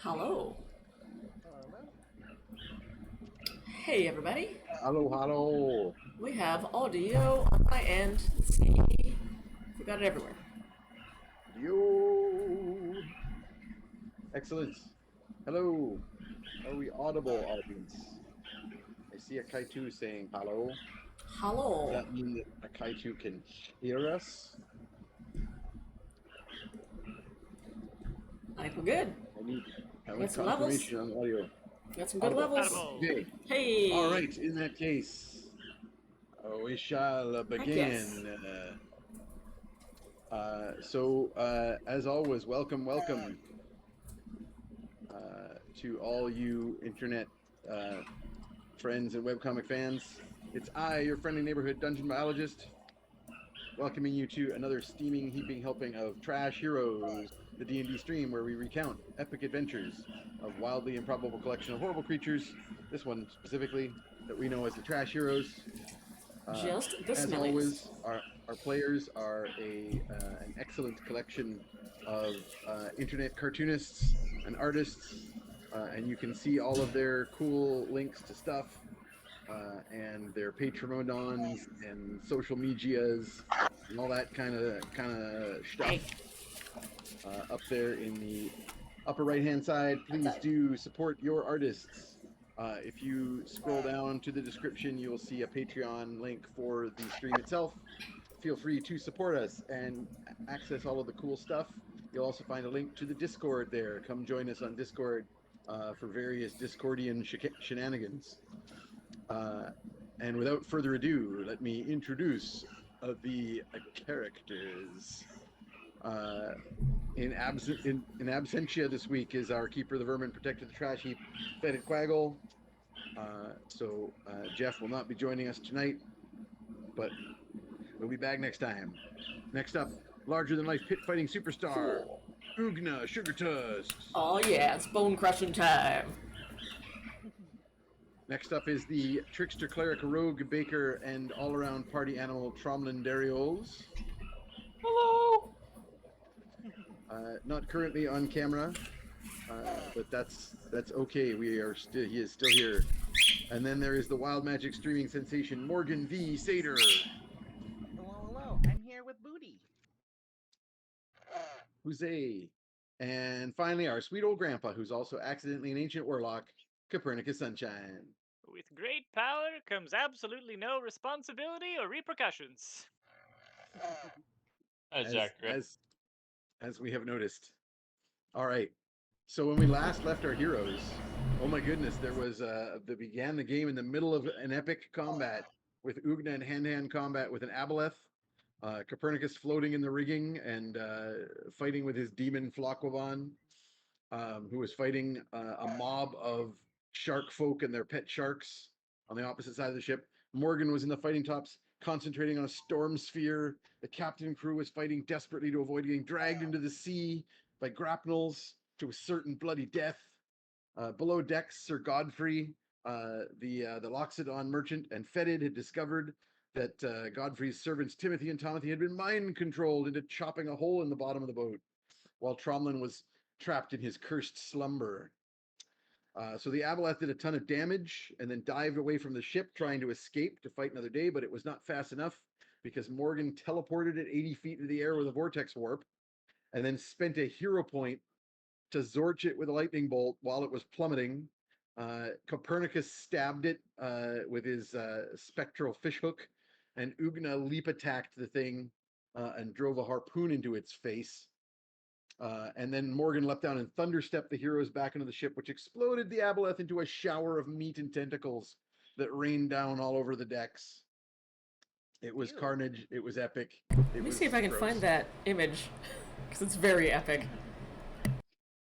Hello. Hello. Hey, everybody. Hello, hello. We have audio on my end. Let's see. We got it everywhere. Yo. Excellent. Hello. Are we audible, audience? I see a Kaitu saying hello. Does Hello. that mean that a Kaitu can hear us? I think we're good. I need I Got need some levels. confirmation on audio. Got some good Audible. levels. Edible. Okay. All Hey. right. In that case, we shall Heck yes. begin. As always, welcome to all you internet uh, friends and webcomic fans. It's I, your friendly neighborhood dungeon biologist, welcoming you to another steaming, heaping helping of Trash Heroes, the D&D stream where we recount epic adventures of wildly improbable collection of horrible creatures, this one specifically that we know as the Trash Heroes. Just the As smellies. always, our players are an excellent collection of internet cartoonists and artists, and you can see all of their cool links to stuff and their Patreons and social medias and all that kind of Hey. stuff up there in the upper right hand side. Please Outside. do support your artists. If you scroll down to the description, you will see a Patreon link for the stream itself. Feel free to support us and access all of the cool stuff. You'll also find a link to the Discord there. Come join us on Discord for various Discordian shenanigans. And without further ado, let me introduce the characters. In absentia this week is our keeper of the vermin, protector of the trash heap, Fetid Quaggle. Jeff will not be joining us tonight, but we'll be back next time. Next up, larger than life pit fighting superstar, Cool. Ugna Sugar Tusks. Oh yeah, it's bone crushing time. Next up is the trickster cleric rogue baker and all around party animal Tromlin Darioles. Hello. Not currently on camera, but that's okay. He is still here. And then there is the wild magic streaming sensation Morgan V. Sater. Hello. I'm here with Booty. Jose. And finally, our sweet old grandpa, who's also accidentally an ancient warlock, Copernicus Sunshine. With great power comes absolutely no responsibility or repercussions. As Jack. as we have noticed. All right. So when we last left our heroes, oh my goodness, there was they began the game in the middle of an epic combat with Ugna in hand-to-hand combat with an aboleth, Copernicus floating in the rigging and fighting with his demon Flocquaban, who was fighting a mob of shark folk and their pet sharks on the opposite side of the ship. Morgan was in the fighting tops, concentrating on a storm sphere. The captain and crew was fighting desperately to avoid getting dragged into the sea by grapnels to a certain bloody death. Below decks, Sir Godfrey, the Loxodon merchant, and Fetid had discovered that Godfrey's servants Timothy and Tomothy had been mind controlled into chopping a hole in the bottom of the boat, while Tromlin was trapped in his cursed slumber. So the Aboleth did a ton of damage and then dived away from the ship, trying to escape to fight another day, but it was not fast enough because Morgan teleported at 80 feet into the air with a vortex warp and then spent a hero point to Zorch it with a lightning bolt while it was plummeting. Copernicus stabbed it with his spectral fishhook, and Ugna leap attacked the thing and drove a harpoon into its face. And then Morgan leapt down and thunderstepped the heroes back into the ship, which exploded the aboleth into a shower of meat and tentacles that rained down all over the decks. It was carnage. It was epic. Let me see if I can find that image, because it's very epic.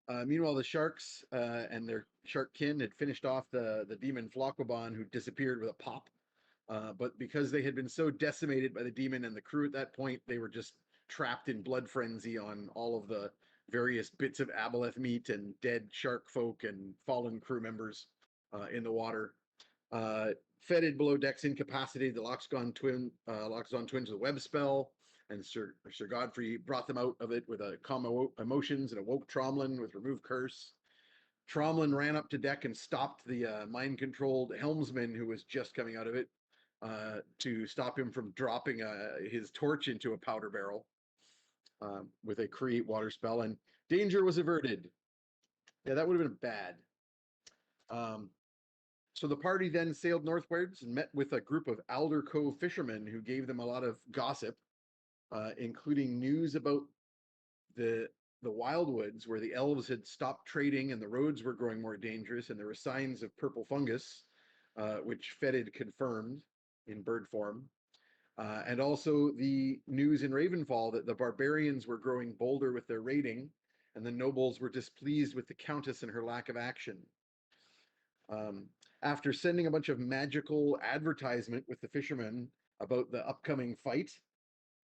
Meanwhile, the sharks and their shark kin had finished off the demon Flocquaban, who disappeared with a pop. But because they had been so decimated by the demon and the crew at that point, they were just trapped in blood frenzy on all of the various bits of aboleth meat and dead shark folk and fallen crew members in the water. Fetid below decks incapacitated the Loxodon twins with a web spell, and Sir Godfrey brought them out of it with a calm emotions and awoke Tromlin with remove curse. Tromlin ran up to deck and stopped the mind-controlled helmsman who was just coming out of it to stop him from dropping his torch into a powder barrel with a create water spell, and danger was averted. Yeah, that would have been bad. So the party then sailed northwards and met with a group of Alder Cove fishermen who gave them a lot of gossip, including news about the wildwoods where the elves had stopped trading and the roads were growing more dangerous, and there were signs of purple fungus, which Fetid confirmed in bird form. And also the news in Ravenfall that the barbarians were growing bolder with their raiding, and the nobles were displeased with the Countess and her lack of action. After sending a bunch of magical advertisement with the fishermen about the upcoming fight,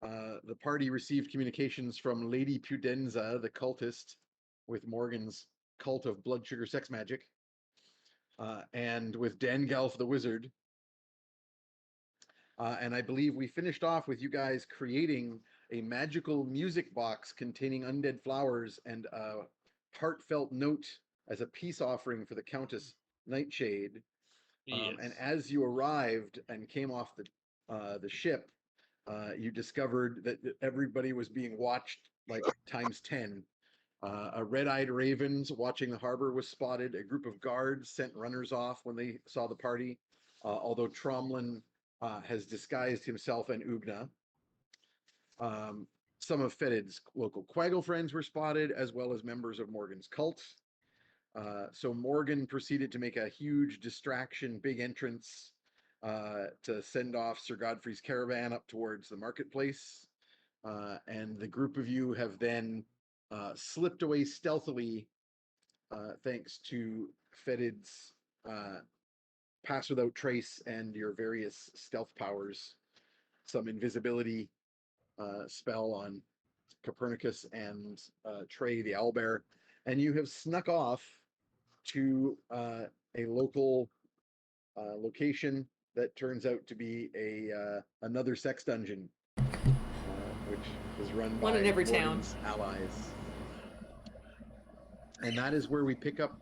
the party received communications from Lady Pudenza, the cultist, with Morgan's cult of blood sugar sex magic, and with Dangalf the wizard. And I believe we finished off with you guys creating a magical music box containing undead flowers and a heartfelt note as a peace offering for the Countess Nightshade. Yes. And as you arrived and came off the ship, you discovered that everybody was being watched like times 10. A red-eyed ravens watching the harbor was spotted. A group of guards sent runners off when they saw the party, although Tromlin has disguised himself and Ugna. Some of Fetid's local Quaggle friends were spotted, as well as members of Morgan's cult. So Morgan proceeded to make a huge distraction, big entrance to send off Sir Godfrey's caravan up towards the marketplace. And the group of you have then slipped away stealthily thanks to Fetid's pass without trace and your various stealth powers, some invisibility spell on Copernicus and Trey the owlbear, and you have snuck off to a local location that turns out to be another sex dungeon, which is run by one in every town. Morgan's allies. And that is where we pick up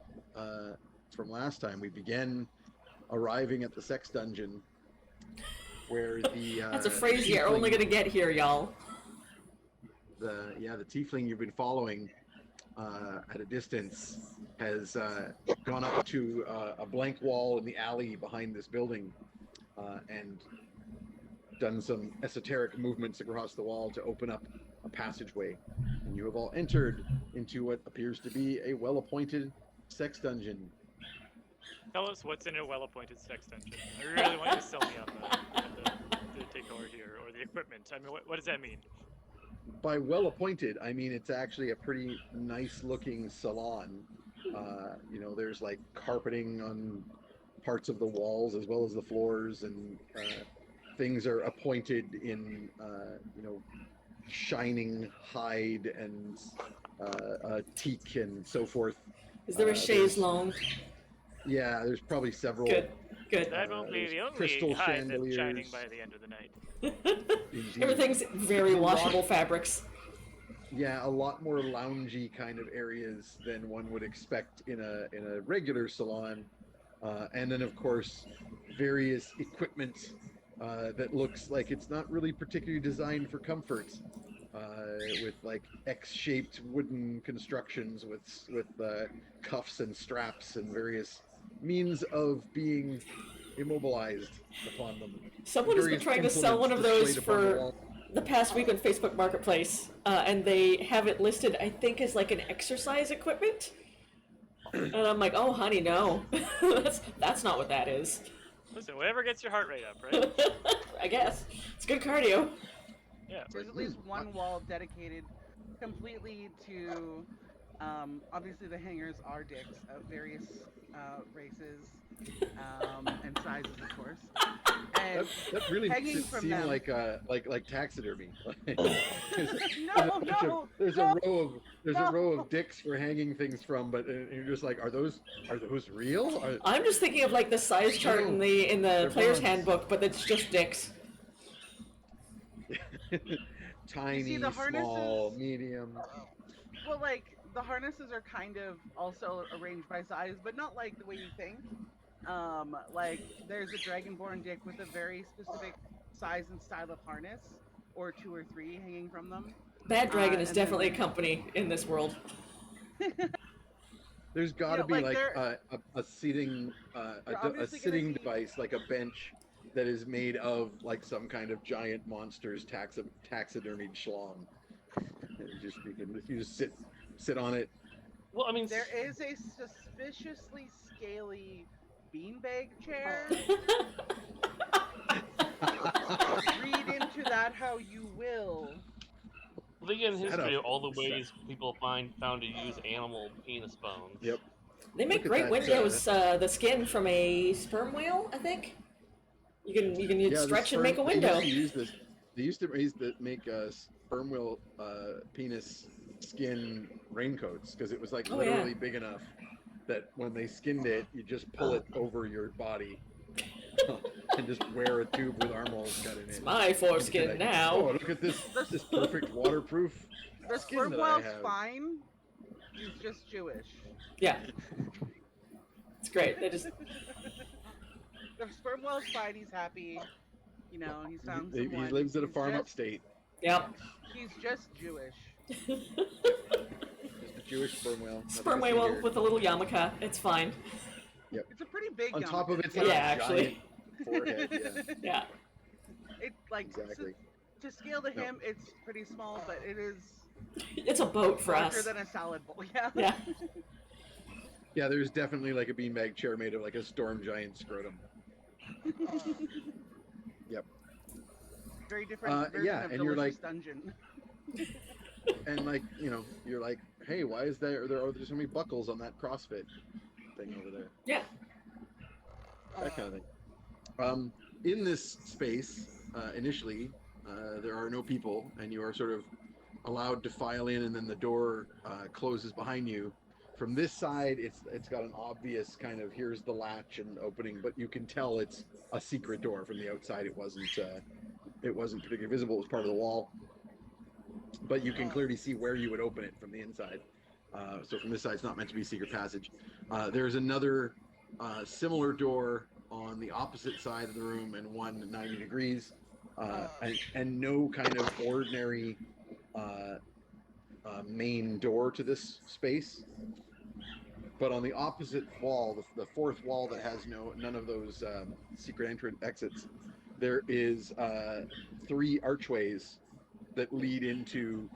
from last time. We began arriving at the sex dungeon, where the That's a phrase you're only gonna get here, y'all. The tiefling you've been following at a distance has gone up to a blank wall in the alley behind this building and done some esoteric movements across the wall to open up a passageway. And you have all entered into what appears to be a well-appointed sex dungeon. Tell us what's in a well-appointed sex dungeon. I really want you to sell me on the decor here, or the equipment. I mean, what does that mean? By well-appointed, I mean it's actually a pretty nice-looking salon. There's like carpeting on parts of the walls as well as the floors, and things are appointed in, shining hide and teak and so forth. Is there a chaise longue? Yeah, there's probably several. Good. That won't be the only crystal hide that's shining chandeliers. by the end of the night. Indeed. Everything's very washable fabrics. Yeah, a lot more loungy kind of areas than one would expect in a regular salon, and then of course various equipment that looks like it's not really particularly designed for comfort, with like X-shaped wooden constructions with cuffs and straps and various means of being immobilized upon them. Someone has been Various trying to sell one of implements those displayed upon the for wall. the past week on Facebook Marketplace, and they have it listed, I think, as like an exercise equipment. And I'm like, oh, honey, no, that's not what that is. Listen, whatever gets your heart rate up, right? I guess it's good cardio. Yeah. There's at least one wall dedicated completely to, obviously the hangers are dicks of various races and sizes, of course. And That really makes hanging it from seem them. like taxidermy. No, there's no, a no. row of dicks for hanging things from, but you're just like, are those real? I'm just thinking of like the size chart in the They're player's bugs. handbook, but it's just dicks. Tiny, the harnesses? small, medium. Well, like the harnesses are kind of also arranged by size, but not like the way you think. Like there's a dragonborn dick with a very specific size and style of harness, or two or three hanging from them. Bad Dragon is And definitely a then company in this world. There's got to be like like they're a seating you're a obviously gonna sitting see. device, like a bench that is made of like some kind of giant monster's taxidermied schlong. You just sit on it. Well, I mean, There is a suspiciously scaly beanbag chair. Read into that how you will. look in Is that history a- of all the is that- ways people found to use animal penis bones. Yep. They make Look at great that, windows. The skin from a sperm whale, I think. You can Yeah, the stretch and make a sperm- window. They used to make sperm whale penis skin raincoats because it was like Oh, literally yeah. big enough that when they skinned it, you just pull it over your body and just wear a tube with armholes cut in it. My foreskin Like, now. Oh, look at this perfect waterproof The skin sperm that I whale's have. fine. He's just Jewish. Yeah. It's great. They just The sperm whale's fine. He's happy. You know, he's found He someone. lives at a He's farm just- upstate. yep. He's just Jewish. Just a Jewish sperm whale. Nothing Sperm to see whale here. with a little yarmulke. It's fine. It's a pretty big. On top yarmulke. of it's Yeah, like a actually. giant forehead. Yeah, Yeah. It like exactly. to scale to No. him, it's pretty small, but it is It's a boat for larger us. than a salad bowl. Yeah. Yeah. Yeah, there's definitely like a beanbag chair made of like a storm giant scrotum. Yep. Very different version yeah, of and you're Delicious like- Dungeon. And like, you're like, hey, why is there's so many buckles on that CrossFit thing over there? Yeah. That kind of thing. In this space, initially, there are no people, and you are sort of allowed to file in, and then the door closes behind you. From this side, it's got an obvious kind of here's the latch and opening, but you can tell it's a secret door from the outside. It wasn't particularly visible. It was part of the wall, but you can clearly see where you would open it from the inside. So from this side, it's not meant to be a secret passage. There's another similar door on the opposite side of the room, and one 90 degrees, and no kind of ordinary main door to this space. But on the opposite wall, the fourth wall that has none of those secret entrance exits, there is 3 archways that lead into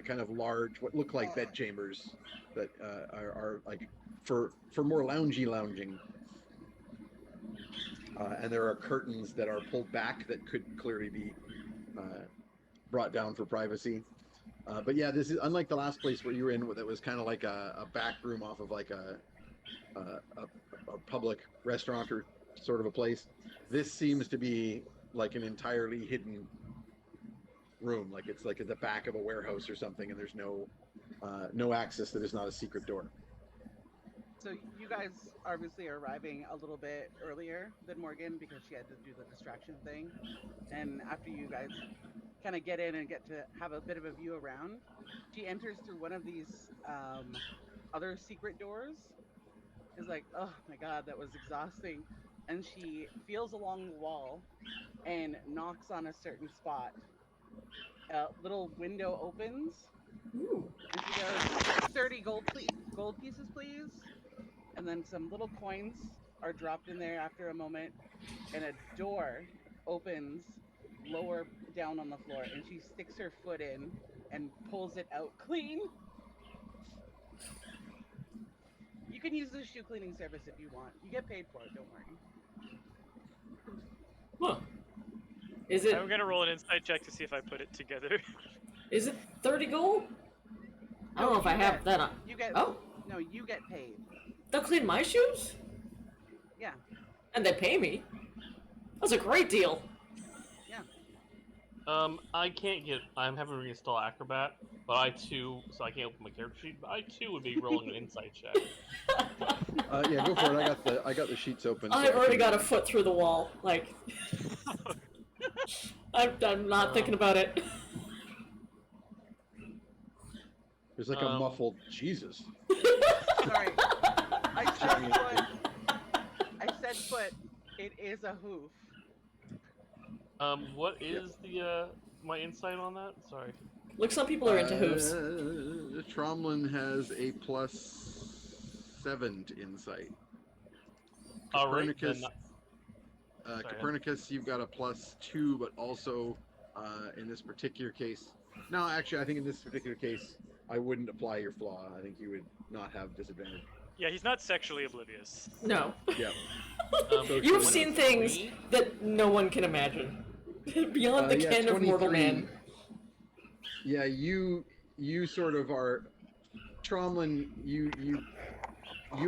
kind of large, what look like bed chambers that are like for more lounging. And there are curtains that are pulled back that could clearly be brought down for privacy. But yeah, this is unlike the last place where you were in, that was kind of like a back room off of like a public restaurant or sort of a place. This seems to be like an entirely hidden room, like it's like at the back of a warehouse or something, and there's no access. That is not a secret door. So you guys obviously are arriving a little bit earlier than Morgan because she had to do the distraction thing. And after you guys kind of get in and get to have a bit of a view around, she enters through one of these other secret doors. Is like, oh my god, that was exhausting. And she feels along the wall and knocks on a certain spot. A little window opens, Ooh. and she goes, 30 gold pieces, please. And then some little coins are dropped in there after a moment, and a door opens lower down on the floor, and she sticks her foot in and pulls it out clean. You can use the shoe cleaning service if you want. You get paid for it, don't worry. Huh. Is it I'm gonna roll an insight check to see if I put it together. is it 30 gold? I don't know if I have that on. You get Oh, no, you get paid. they'll clean my shoes? Yeah. And they pay me. That's a great deal. I'm having to reinstall Acrobat, but I too, so I can't open my character sheet, but I too would be rolling an insight check. Yeah, go for it. I got the sheets open. so I've I already can- got a foot through the wall. Like, I'm not thinking about it. There's like a muffled Jesus. Sorry. I said foot. I said foot. It is a hoof. What is the my insight on that? Sorry. Look, some people are into hooves. Tromlin has a +7 to insight. All right. Copernicus, Sorry. Copernicus, you've got a +2, but also in this particular case. No, actually, I think in this particular case, I wouldn't apply your flaw. I think you would not have disadvantage. Yeah, he's not sexually oblivious. No. Yeah. You've seen things that no one can imagine. Beyond the ken of mortal 23. man. Yeah, you sort of are, Tromlin. You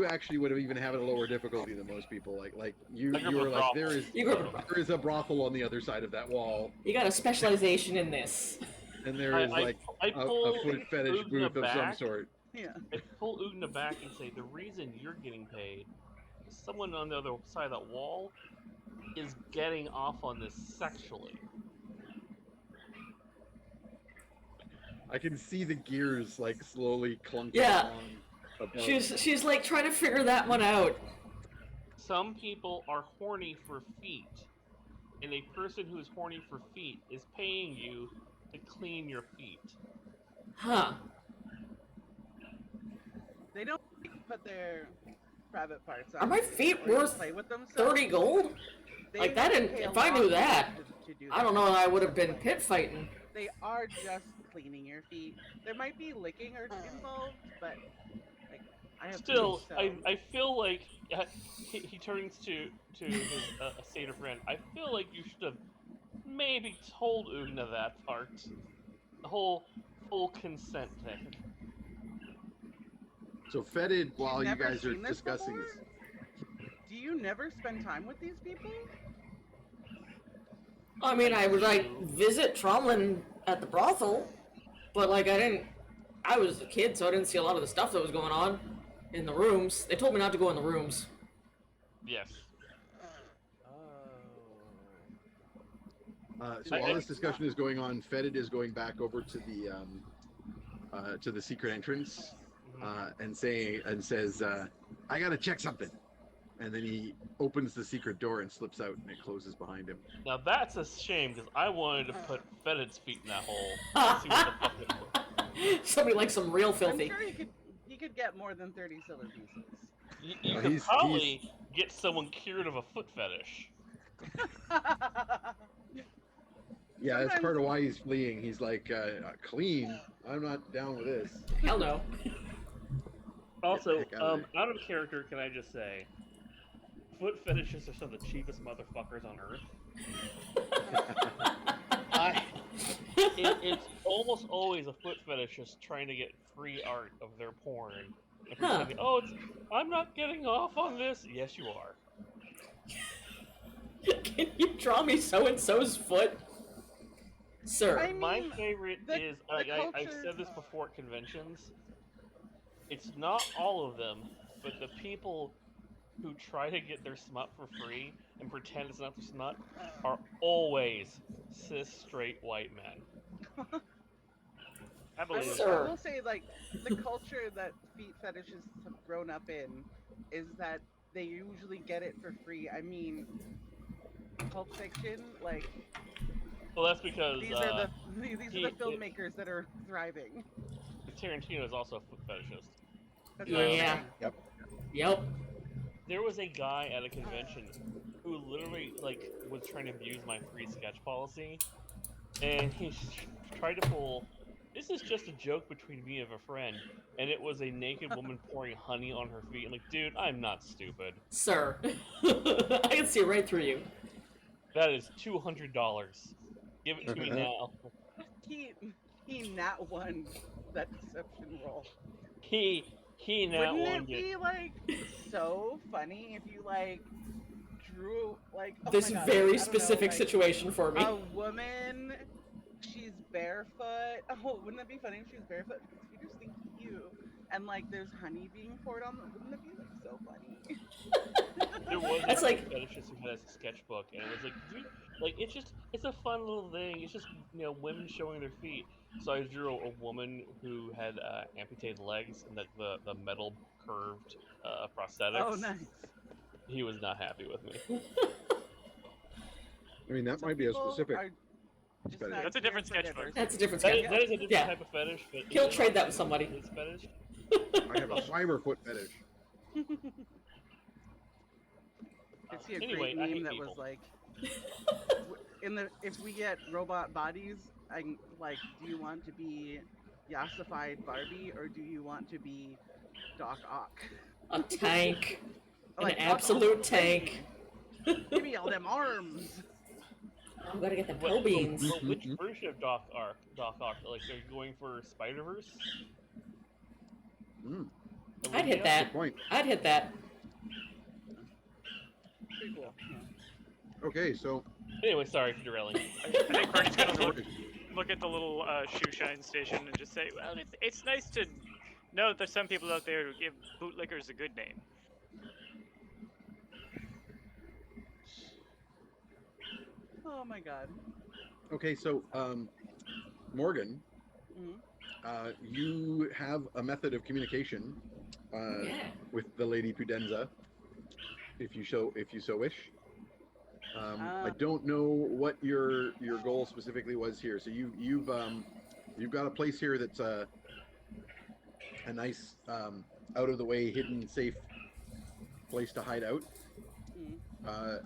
actually would have even had a lower difficulty than most people. Like you were like there is a brothel on the other side of that wall, You got a specialization in this. and there is I pull a foot fetish Ugna booth of some back. sort. Yeah. I pull Ugna back and say, the reason you're getting paid is someone on the other side of that wall is getting off on this sexually. I can see the gears like slowly clunking Yeah. along. above. She's like trying to figure that one out. Some people are horny for feet, and a person who's horny for feet is paying you to clean your feet. Huh. They don't put their private parts on. Are my you feet or worth play with themselves. 30 gold? They Like, that will didn't- pay a if I knew lot that, to do I don't that. know that I would have been pit fighting. They are just cleaning your feet. There might be licking or involved, but like I have Still, feet, so I feel like he turns to his Seder friend. I feel like you should have maybe told Ugna that part. The whole full consent thing. So fetid, while you never guys are seen this discussing before? this. Do you never spend time with these people? I mean, I would like visit Tromlin at the brothel, but like I was a kid, so I didn't see a lot of the stuff that was going on in the rooms. They told me not to go in the rooms. Yes. So while this discussion is going on, Fetid is going back over to the secret entrance and says, "I gotta check something," and then he opens the secret door and slips out, and it closes behind him. Now that's a shame because I wanted to put Fetid's feet in that hole. See what the fuck it was. Somebody like some real I'm filthy. sure you could get more than 30 silver pieces. You Oh, could he's- probably get someone cured of a foot fetish. Yeah, that's Sometimes- part of why he's fleeing. He's like, "Clean. I'm not down with this." Hell no. Also, Get the heck out of out of character, can I just say, foot fetishes are some of the cheapest motherfuckers on earth. It's almost always a foot fetishist trying to get free art of their porn. And Huh. pretending, I'm not getting off on this. Yes, you are. Can you draw me so and so's foot, sir? I My mean, favorite the- is, the I've culture- said this before at conventions, it's not all of them, but the people who try to get their smut for free and pretend it's not their smut are always cis straight white men. I I believe will, it. Sir. I will say, like, the culture that feet fetishists have grown up in is that they usually get it for free. I mean, Pulp Fiction, like, Well, that's because these are the he- filmmakers that are thriving. Tarantino is also a foot fetishist. That's what I'm Yeah. saying. Yep. There was a guy at a convention who literally was trying to abuse my free sketch policy, and he tried to pull. This is just a joke between me and a friend, and it was a naked woman pouring honey on her feet. I'm like, dude, I'm not stupid. Sir. I can see right through you. That is $200. Give it to me now. He not won that deception roll. He now Wouldn't won it it. be like so funny if you like drew like oh This my God, I very don't know, specific like, situation for me. a woman, she's barefoot. Oh, wouldn't that be funny if she was barefoot? Because you just think you. and like there's honey being poured on them. Wouldn't that be like so funny? There was a That's group like- of fetishists who had a sketchbook, and it was like, could you, like, it's a fun little thing. It's just women showing their feet. So I drew a woman who had amputated legs and the metal curved prosthetics. Oh, nice. He was not happy with me. I mean, that Some might be a people specific. are just fetish. not That's a different clear sketchbook. predators. That's a different That sketch. is a different Yeah. type of fetish. But He'll trade that with somebody. His fetish. I have a 5-foot fetish. I see a Anyway, great I meme hate that people. was like, if we get robot bodies, like, do you want to be yassified Barbie or do you want to be Doc Ock? A tank. An Like, Doc absolute Ock's tank. ready. Give me all them arms. I'm gonna get the What- pill beans. But which version of Doc Ock? Like, are you going for Spider Verse? Mm, I'd hit that. good point. I'd hit that. Pretty cool. Yeah. Okay, so Anyway, sorry for derailing. I think Bernie's gonna look at the little shoe shine station and just say, well, it's nice to know that there's some people out there who give bootlickers a good name. Oh my god. okay, so Morgan, Mhm. you have a method of communication Yeah. with the Lady Pudenza, if you so wish. I don't know what your goal specifically was here. So you've got a place here that's a nice out of the way, hidden, safe place to hide out. Mhm.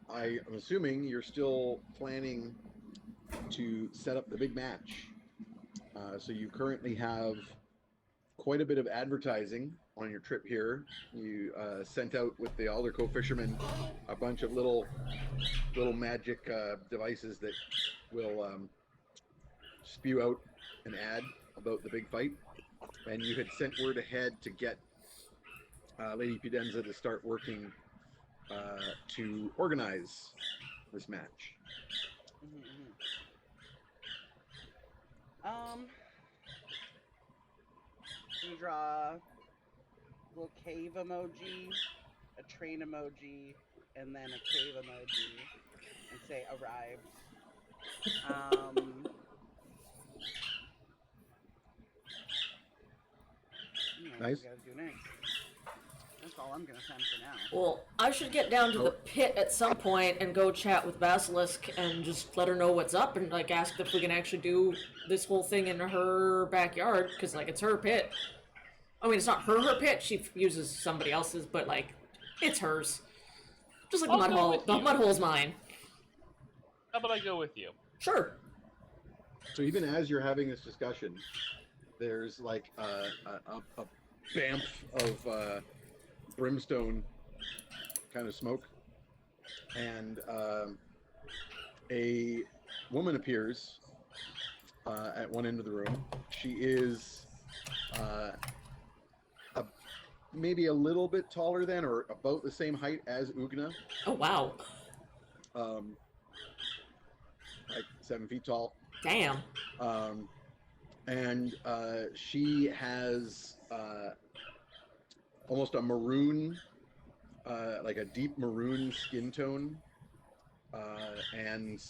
I am assuming you're still planning to set up the big match. So you currently have quite a bit of advertising on your trip here. You sent out with the Alderco fishermen a bunch of little magic devices that will spew out an ad about the big fight. And you had sent word ahead to get Lady Pudenza to start working to organize this match. Mhm, mhm. You draw a little cave emoji, a train emoji, and then a cave emoji, and say arrived. What Nice. we gotta do next. That's all I'm gonna send for now. Well, I should get down to the pit at some point and go chat with Basilisk and just let her know what's up and like ask if we can actually do this whole thing in her backyard because like it's her pit. I mean, it's not her pit. She uses somebody else's, but like it's hers. Just like the I'll mud go hole. with The you. mud hole's mine. How about I go with you? Sure. So even as you're having this discussion, there's like a bamf of brimstone kind of smoke, and a woman appears at one end of the room. She is maybe a little bit taller than, or about the same height as Ugna, Oh wow. like 7 feet tall. Damn. And she has almost a maroon, like a deep maroon skin tone, and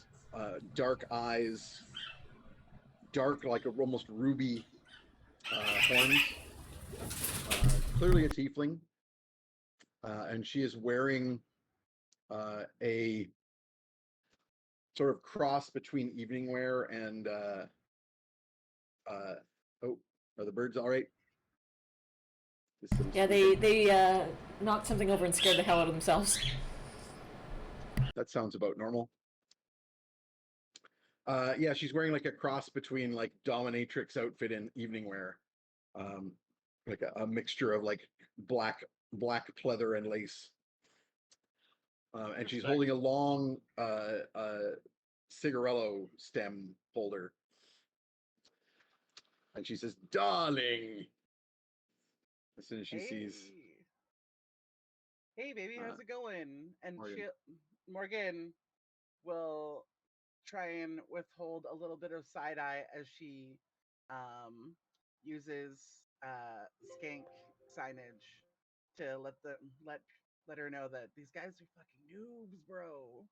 dark eyes, dark like almost ruby horns. Clearly a tiefling, and she is wearing a sort of cross between evening wear and oh, are the birds all right? Yeah, they knocked something over and scared the hell out of themselves. That sounds about normal. Yeah, she's wearing like a cross between like dominatrix outfit and evening wear, like a mixture of like black pleather and lace. And she's holding a long cigarello stem holder. And she says, "Darling," as soon as she sees. Hey baby, how's it going? And Morgan. Morgan will try and withhold a little bit of side eye as she uses skank signage to let her know that these guys are fucking noobs, bro.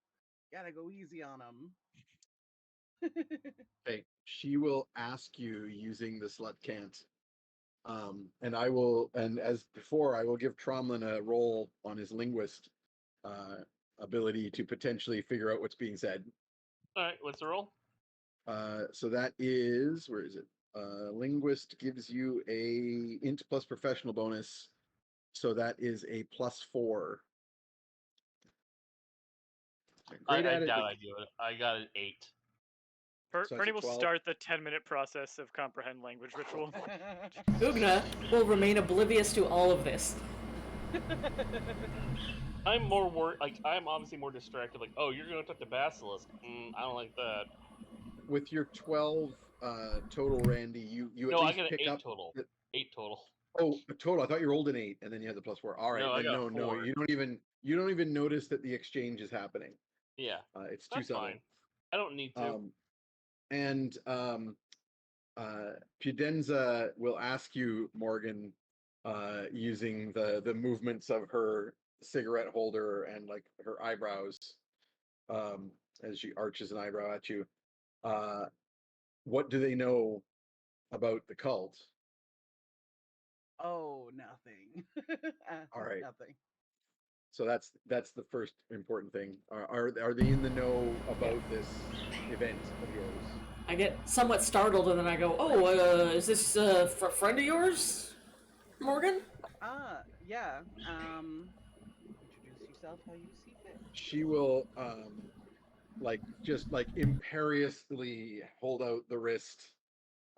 Gotta go easy on them. Okay, she will ask you using the slut can't. And I will, and as before, I will give Tromlin a roll on his linguist ability to potentially figure out what's being said. All right, what's the roll? So that is, where is it? Linguist gives you a int plus professional bonus. So that is a +4. Great I at it. doubt I do it. I got an 8. So that's a Bernie will 12. start the 10-minute process of comprehend language ritual. Ugna will remain oblivious to all of this. I'm more worried. Like, I'm obviously more distracted. Like, oh, you're going to talk to Basilisk. I don't like that. With your 12 total, Randy, you No, at I least got an pick 8 up. total. 8 total. Oh, a total. I thought you rolled an 8, and then you had the +4. All right, No, I then got no, 4. you don't even notice that the exchange is happening. Yeah, It's too that's subtle. fine. I don't need to. And Pudenza will ask you, Morgan, using the movements of her cigarette holder and like her eyebrows, as she arches an eyebrow at you. What do they know about the cult? Oh, nothing. All right. Nothing. So that's the first important thing. Are they in the know about this event of yours? I get somewhat startled and then I go, oh, is this a friend of yours, Morgan? Yeah. Introduce yourself how you see fit. She will just imperiously hold out the wrist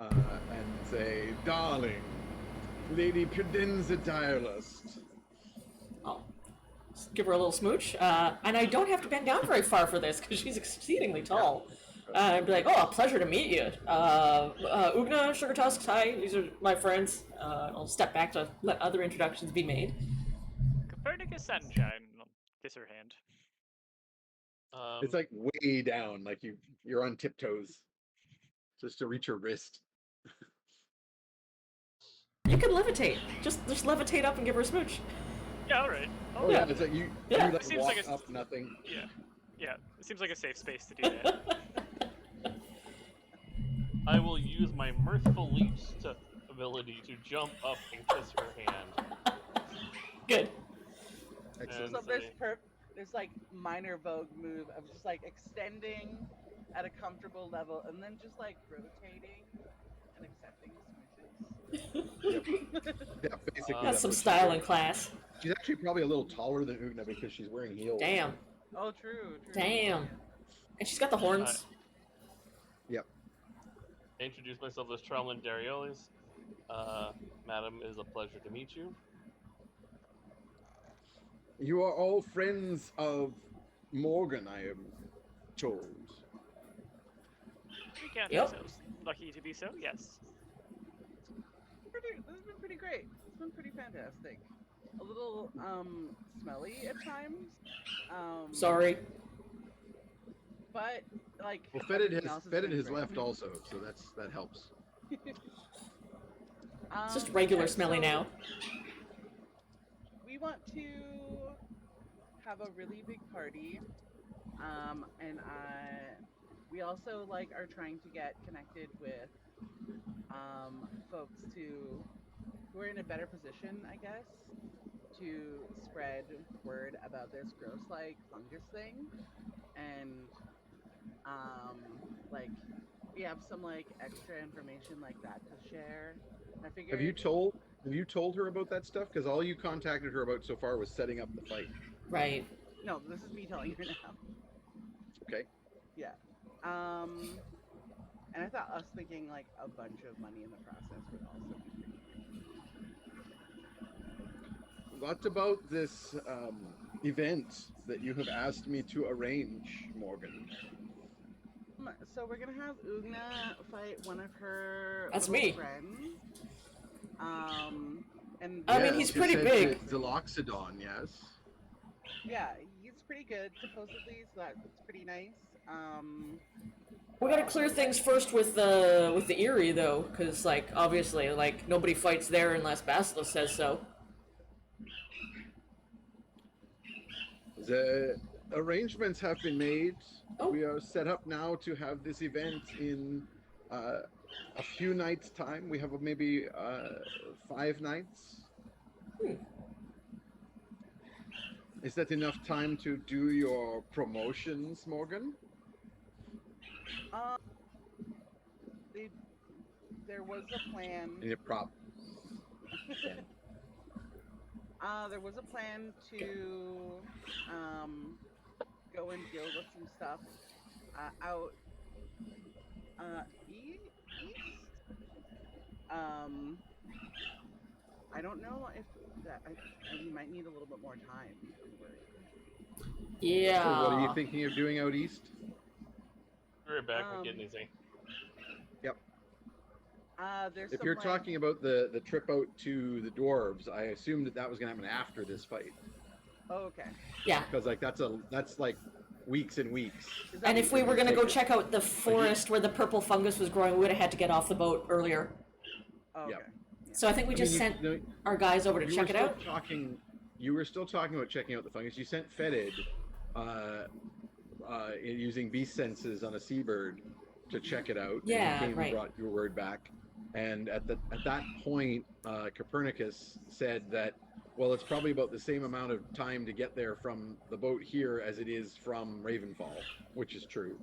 and say, "Darling, Lady Pudenza Direlust." Oh, just give her a little smooch. And I don't have to bend down very far for this because she's exceedingly tall. I'd be like, oh, pleasure to meet you. Ugna, Sugar Tusks, hi, these are my friends. I'll step back to let other introductions be made. Copernicus Sunshine. I'll kiss her hand. It's like way down, like you're on tiptoes, just to reach her wrist. You can levitate. Just levitate up and give her a smooch. Yeah, all right. Oh yeah, it's like you Seems walk like a- up nothing. Yeah. It seems like a safe space to do that. I will use my mirthful leaps ability to jump up and kiss her hand. Good. Excellent. And So say, there's like minor Vogue move of just like extending at a comfortable level and then just like rotating and accepting smooches. Yeah, basically. That's some what she's style doing. in class. She's actually probably a little taller than Ugna because she's wearing heels. Damn. Oh, true. Damn. And she's got the horns. Yep. I introduce myself as Tromlin Dariolis. Madam, it is a pleasure to meet you. You are all friends of Morgan, I am told. We can't Yep. be so lucky to be so, yes. This has been pretty great. It's been pretty fantastic. A little smelly at times. Sorry. But like Well, Fetid everything else has been great. left also, so that helps. It's just regular yeah, smelly so now. We want to have a really big party, and we also are trying to get connected with folks who are in a better position, I guess, to spread word about this gross fungus thing, and we have some extra information like that to share. I figured. Have you told her about that stuff? Because all you contacted her about so far was setting up the fight. Right. No, this is me telling her now. Okay. Yeah. And I thought us thinking a bunch of money in the process would also be pretty. What about this event that you have asked me to arrange, Morgan? So we're gonna have Ugna fight one of her That's little me. friends. And I mean, he's she pretty said big. it's Deloxodon, yes. yeah, he's pretty good supposedly, so that's pretty nice. We gotta clear things first with the Eerie though, because like obviously like nobody fights there unless Basilisk says so. The arrangements have been made. Oh. We are set up now to have this event in a few nights' time. We have maybe 5 nights. Is that enough time to do your promotions, Morgan? There was a plan. In your prop. There was a plan to go and deal with some stuff out east. I don't know if that. We might need a little bit more time. Yeah. So what are you thinking of doing out east? Be right back. I'm getting easy. Yep. There's If some, you're like, talking about the trip out to the dwarves, I assumed that was going to happen after this fight. Oh, okay. Yeah. Because like that's like weeks and weeks. Is that And if we were gonna go Take it. check out the forest where the purple fungus was growing, we would have had to get off the boat earlier. Oh, okay. Yep. So I think we just sent our guys over to you check were it still out. You were still talking about checking out the fungus. You sent Fetid using beast senses on a seabird to check it out. Yeah, and he came right. and brought your word back. And at that point, Copernicus said that, well, it's probably about the same amount of time to get there from the boat here as it is from Ravenfall, which is true.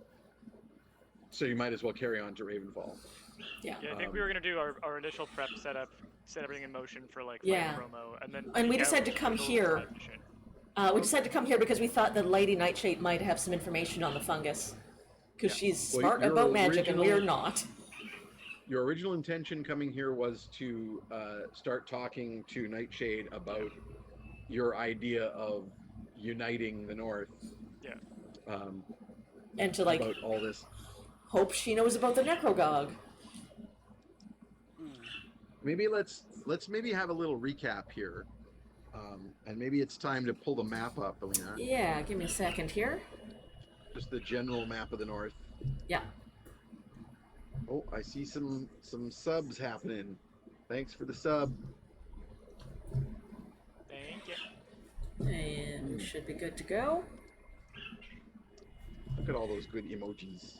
So you might as well carry on to Ravenfall. Yeah. Yeah, I think we were gonna do our initial prep setup, set everything in motion for like Yeah. promo, and then. And we peek decided out to come for the here. side mission. We decided to come here because we thought that Lady Nightshade might have some information on the fungus. Because Yeah. she's Well, smart your about magic and we're original- not. Your original intention coming here was to start talking to Nightshade about your idea of uniting the North. Yeah. And to like About all this. hope she knows about the Necrogog. Maybe let's maybe have a little recap here, and maybe it's time to pull the map up, Alina. Yeah, give me a second here. Just the general map of the North. Yeah. Oh, I see some subs happening. Thanks for the sub. Thank you. And should be good to go. Look at all those good emojis.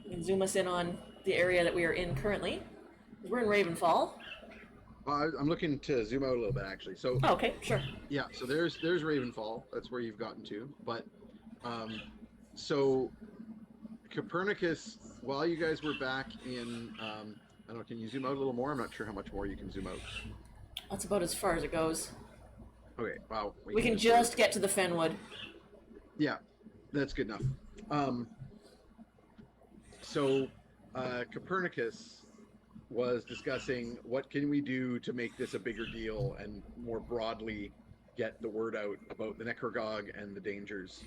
You can zoom us in on the area that we are in currently. We're in Ravenfall. I'm looking to zoom out a little bit actually. So Oh, okay, sure. yeah, so there's Ravenfall. That's where you've gotten to. But so Copernicus, while you guys were back in, I don't know, can you zoom out a little more? I'm not sure how much more you can zoom out. That's about as far as it goes. Okay, wow. We can just get to the Fenwood. Yeah, that's good enough. So Copernicus was discussing what can we do to make this a bigger deal and more broadly get the word out about the Necrogog and the dangers.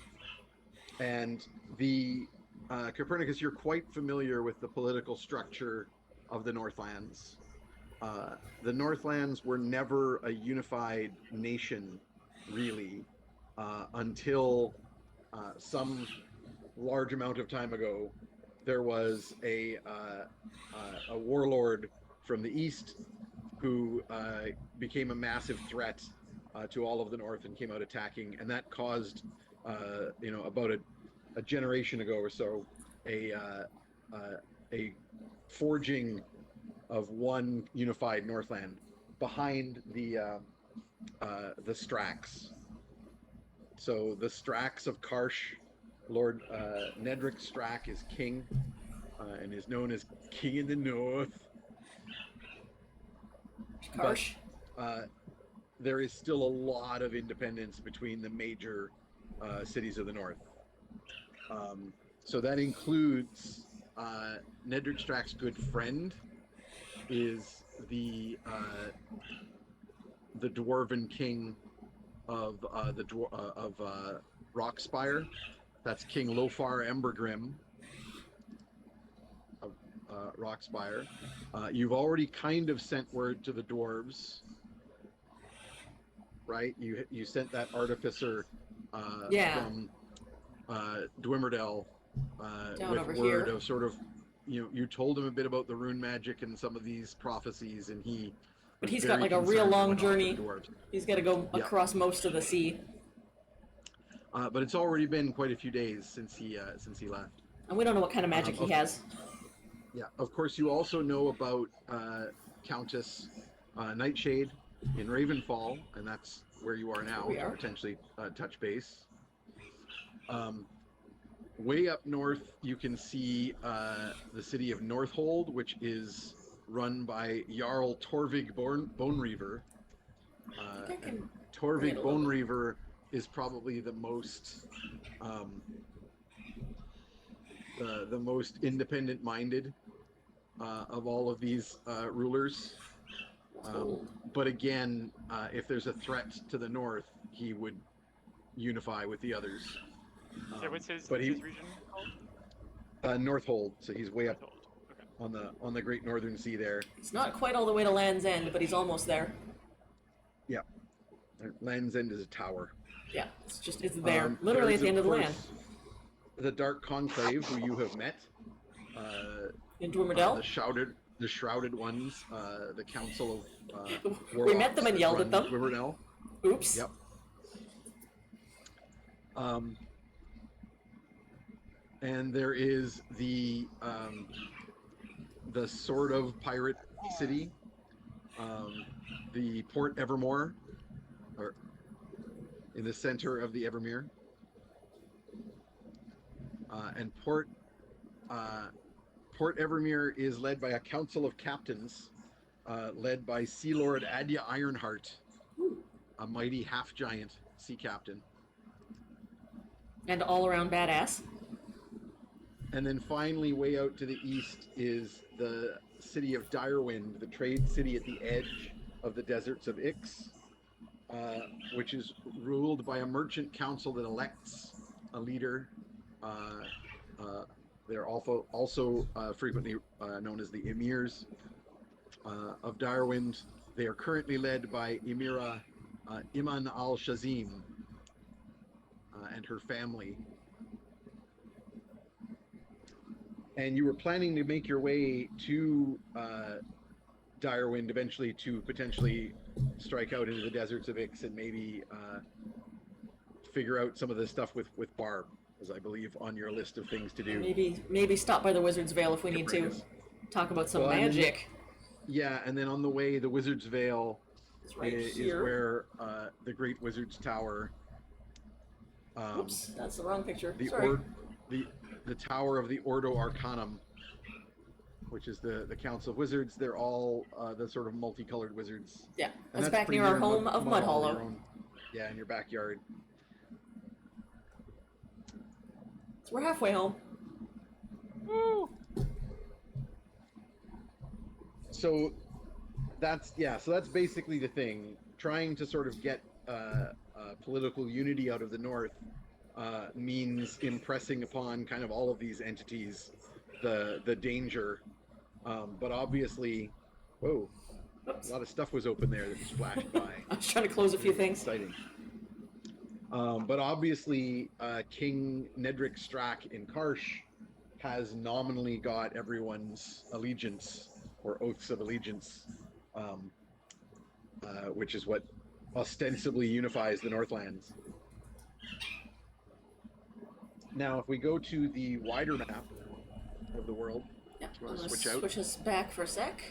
And the Copernicus, you're quite familiar with the political structure of the Northlands. The Northlands were never a unified nation, really, until some large amount of time ago. There was a warlord from the east who became a massive threat to all of the North and came out attacking, and that caused, about a generation ago or so, a forging of one unified Northland behind the Strax. So the Strax of Karsh, Lord Nedrick Strack is king, and is known as King in the North. Karsh. But there is still a lot of independence between the major cities of the North. So that includes Nedrick Strack's good friend is the dwarven king of Rockspire. That's King Lofar Embergrim of Rockspire. You've already kind of sent word to the dwarves, right? You sent that artificer Yeah. from Dwimmerdell Down with over word here. of sort of, you told him a bit about the rune magic and some of these prophecies, and he But was he's very got like a real concerned and long went off to the journey. dwarves. He's got to go Yeah. across most of the sea. But it's already been quite a few days since he left. And we don't know what kind of magic he Of- has. Yeah, of course, you also know about Countess Nightshade in Ravenfall, and that's where you are now we to are. potentially touch base. Way up north, you can see the city of Northold, which is run by Jarl Torvig Bonereaver. I think I can Torvig bring it a little bit. Bonereaver is probably the most independent-minded of all of these rulers. But again, if there's a threat to the north, he would unify with the others. So what's his but region called? Northold, so he's way up Northold. Okay. on the Great Northern Sea there. It's not quite all the way to Land's End, but he's almost there. Yeah, Land's End is a tower. Yeah, it's there, literally at the end of the land. The Dark Conclave, who you have met. In Dwimmerdell? The shrouded ones, the Council of We met them and yelled at them. Dwimmerdell. Oops. Yep. And there is the sort of pirate city, the Port Evermore, or in the center of the Evermere, and Port Evermere is led by a council of captains, led by Sea Lord Adya Ironheart, a mighty half-giant sea captain. And all-around badass. And then finally, way out to the east is the city of Direwind, the trade city at the edge of the deserts of Ix, which is ruled by a merchant council that elects a leader. They're also frequently known as the Emirs of Direwind. They are currently led by Emira Iman al-Shazim and her family. And you were planning to make your way to Direwind eventually to potentially strike out into the deserts of Ix and maybe figure out some of the stuff with Barb, as I believe on your list of things to do. Maybe stop by the Wizard's Vale if we need to. Talk about some magic. Yeah, and then on the way, the Wizard's Vale is here. where the Great Wizard's Tower. Oops, that's the wrong picture. The Tower of the Ordo Arcanum, which is the Council of Wizards. They're all the sort of multicolored wizards. Yeah, And that's back near our home of Mud Hollow. Yeah, in your backyard. So we're halfway home. Woo! So that's basically the thing. Trying to sort of get political unity out of the North means impressing upon kind of all of these entities the danger. But obviously, whoa, Oops. a lot of stuff was open there that just flashed by. I was trying to close a few things. Exciting. But obviously, King Nedric Strack in Karsh has nominally got everyone's allegiance or oaths of allegiance, which is what ostensibly unifies the Northlands. Now, if we go to the wider map of the world, Yeah, do you want to I'm gonna switch out? switch us back for a sec.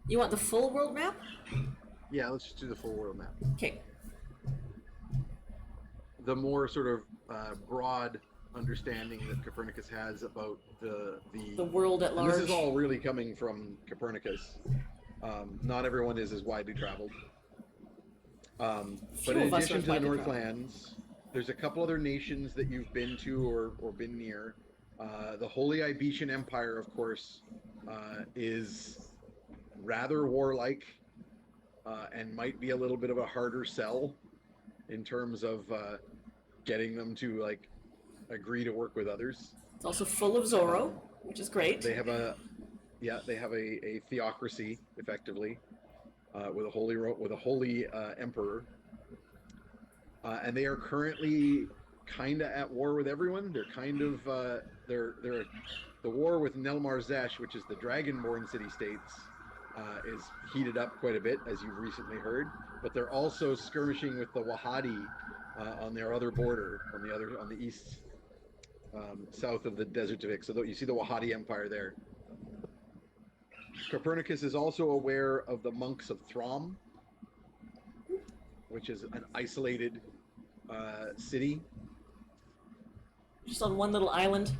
You want the full world map? Yeah, let's just do the full world map. Okay. The more sort of broad understanding that Copernicus has about the world at and large. this is all really coming from Copernicus. Not everyone is as widely traveled. But Few in of us addition are to the widely Northlands, there's a couple other nations that you've been to or been near. The Holy Ibetian Empire, of course, is rather warlike and might be a little bit of a harder sell in terms of getting them to like agree to work with others. It's also full of Zorro, which is great. They have a theocracy effectively with a holy emperor. and they are currently kind of at war with everyone. They're kind of they're the war with Nelmar Zesh, which is the Dragonborn city-states, is heated up quite a bit, as you've recently heard. But they're also skirmishing with the Wahadi on their other border, on the east, south of the Desert of Ix. So you see the Wahadi Empire there. Copernicus is also aware of the monks of Throm, which is an isolated city. Just on one little island.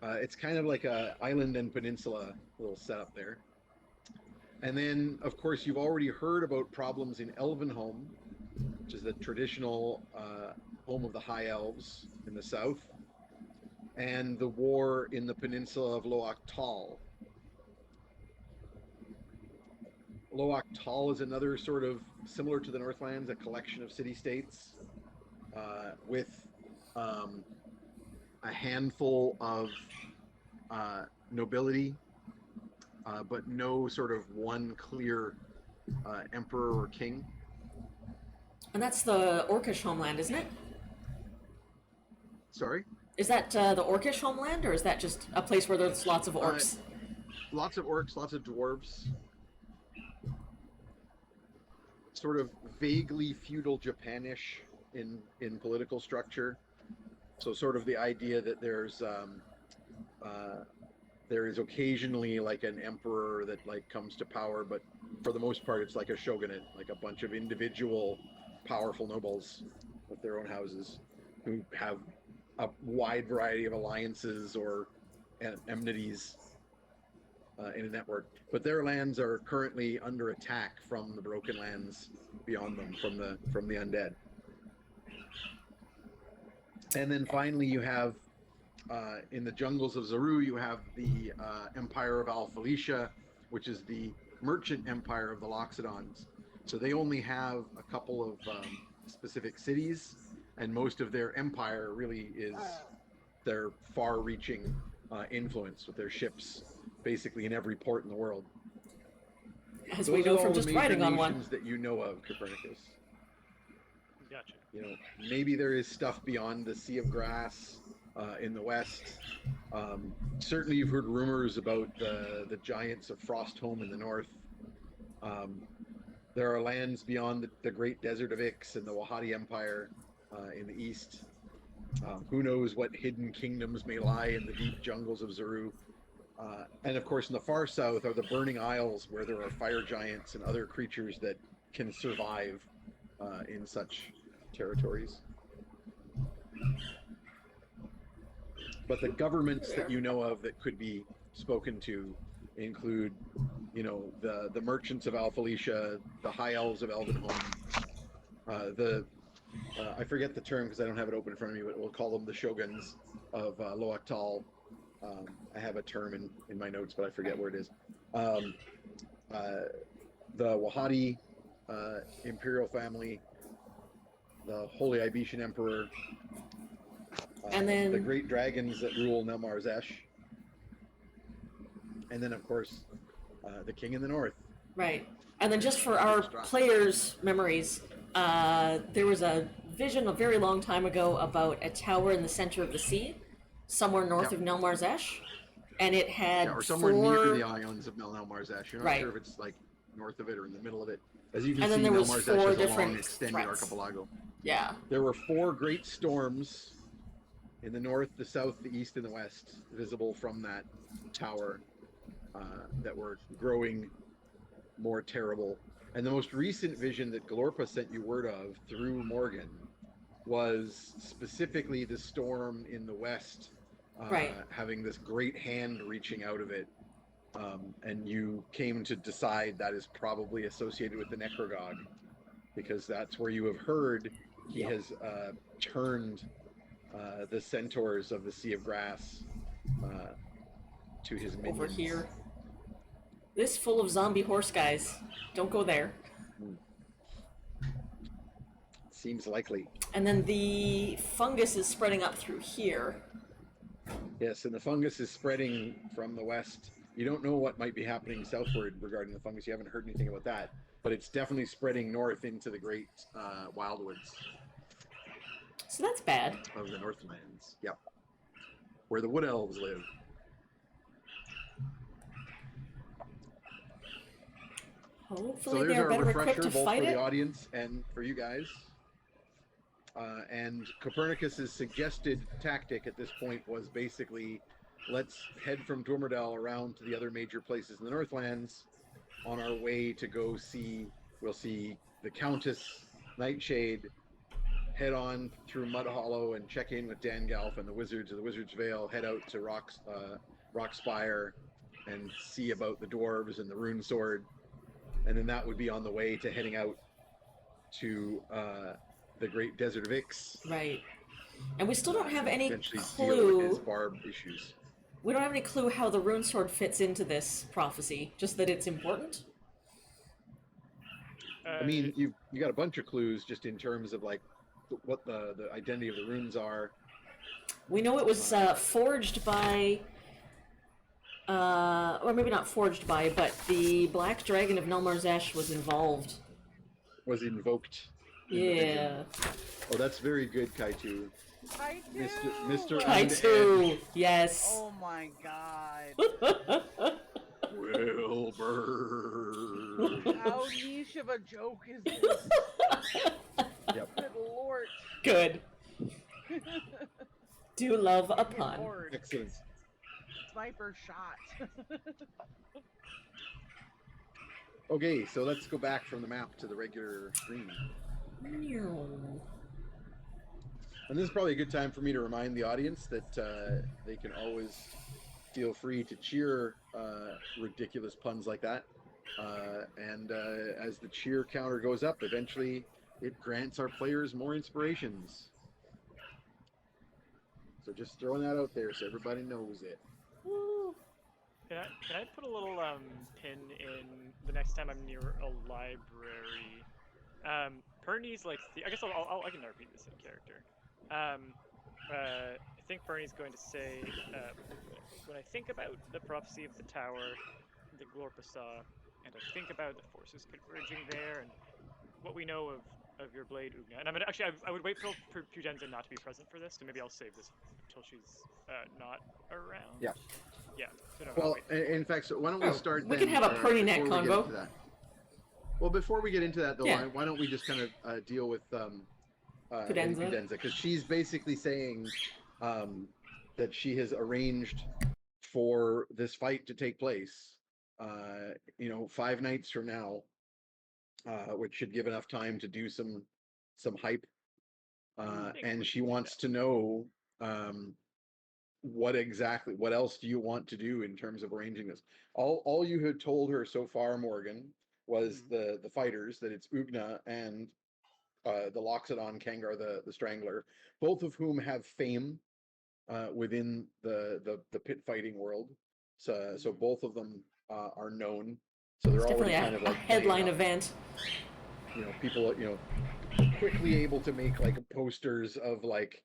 It's kind of like a island and peninsula little setup there. And then, of course, you've already heard about problems in Elvenholm, which is the traditional home of the High Elves in the south, and the war in the peninsula of Loach Tal. Loach Tal is another sort of, similar to the Northlands, a collection of city-states with a handful of nobility, but no sort of one clear emperor or king. And that's the Orcish homeland, isn't it? Sorry? Is that the Orcish homeland, or is that just a place where there's lots of orcs? Lots of orcs, lots of dwarves. Sort of vaguely feudal Japanish in political structure. So sort of the idea that there is occasionally like an emperor that like comes to power, but for the most part it's like a shogunate, like a bunch of individual powerful nobles with their own houses who have a wide variety of alliances or enmities in a network. But their lands are currently under attack from the Broken Lands beyond them, from the undead. And then finally you have in the jungles of Zaru, you have the Empire of Al-Felicia, which is the merchant empire of the Loxodons. So they only have a couple of specific cities, and most of their empire really is their far-reaching influence with their ships basically in every port in the world. As Those we know are from all the just major writing on one. nations that you know of, Copernicus. Gotcha. You know, maybe there is stuff beyond the Sea of Grass in the west. Certainly you've heard rumors about the giants of Frostholm in the north. There are lands beyond the Great Desert of Ix and the Wahadi Empire in the east. Who knows what hidden kingdoms may lie in the deep jungles of Zaru. And of course in the far south are the Burning Isles, where there are fire giants and other creatures that can survive in such territories. But the governments that you know of that could be spoken to include, you know, the merchants of Al-Felicia, the High Elves of Elvenholm, I forget the term because I don't have it open in front of me, but we'll call them the shoguns of Loach Tal. I have a term in my notes, but I forget where it is. The Wahadi imperial family, the Holy Ibetian Emperor, And then the great dragons that rule Nelmar Zesh, and then of course the king in the north. right. And then just for our players' memories, there was a vision a very long time ago about a tower in the center of the sea, somewhere north of Nelmar Zesh, and it had Or somewhere four... near the islands of Nelmar Zesh. You're not Right. sure if it's like north of it or in the middle of it. As you can And see, then there was Nelmar four Zesh is a different long extended threats. archipelago. Yeah. There were 4 great storms in the north, the south, the east, and the west, visible from that tower that were growing more terrible. And the most recent vision that Glorpa sent you word of through Morgan was specifically the storm in the west, Right. having this great hand reaching out of it. And you came to decide that is probably associated with the Necrogog, because that's where you have heard he has turned the centaurs of the Sea of Grass to his minions. Over here. This full of zombie horse guys. Don't go there. Seems likely. And then the fungus is spreading up through here. Yes, and the fungus is spreading from the west. You don't know what might be happening southward regarding the fungus. You haven't heard anything about that. but it's definitely spreading north into the great wildwoods So that's bad. of the Northlands. Yep, where the wood elves live. So Hopefully there's they're our better equipped refresher, to both fight for the it. audience and for you guys. And Copernicus's suggested tactic at this point was basically, let's head from Dormerdal around to the other major places in the Northlands. On our way to go see, we'll see the Countess Nightshade, head on through Mud Hollow and check in with Dangalf and the Wizards of the Wizard's Vale, head out to Rockspire and see about the dwarves and the rune sword. And then that would be on the way to heading out to the Great Desert of Ix. Right. And we still don't have any Eventually deal with his clue. barb issues. We don't have any clue how the rune sword fits into this prophecy. Just that it's important. I mean, you got a bunch of clues just in terms of like what the identity of the runes are. We know it was forged by, or maybe not forged by, but the Black Dragon of Nelmarzesh was involved. Was invoked. In the Yeah. vision. Oh, that's very good, Kaitu. Mr. Kaitu, yes. Oh my god. Wilbur. How niche of a joke is this? Yep. Good lord. Good. Do love a Good pun. lord. Excellent. Sniper shot. Okay, so let's go back from the map to the regular screen. And this is probably a good time for me to remind the audience that they can always feel free to cheer ridiculous puns like that. And as the cheer counter goes up, eventually it grants our players more inspirations. So just throwing that out there so everybody knows it. Can I put a little pin in the next time I'm near a library? Pernie's like I guess I can repeat this in character. I think Bernie's going to say, when I think about the prophecy of the tower, the Glorpa saw, and I think about the forces converging there, and what we know of your blade, Ugna. And I would wait for Pudenza not to be present for this, so maybe I'll save this until she's not around. Yeah. Yeah. So no, Well, in fact, so why don't we start We then, can have a Pernie neck before we get convo. into that. Well, before we get into that, though, Yeah. why don't we just kind of deal with Pudenza. because she's basically saying that she has arranged for this fight to take place, 5 nights from now, which should give enough time to do some hype, and she wants to know what else do you want to do in terms of arranging this. All you had told her so far, Morgan, was the fighters, that it's Ugna and the Loxodon Kangar the Strangler, both of whom have fame within the pit fighting world. So both of them are known. So they're It's already definitely kind of a like headline event. People quickly able to make like posters of like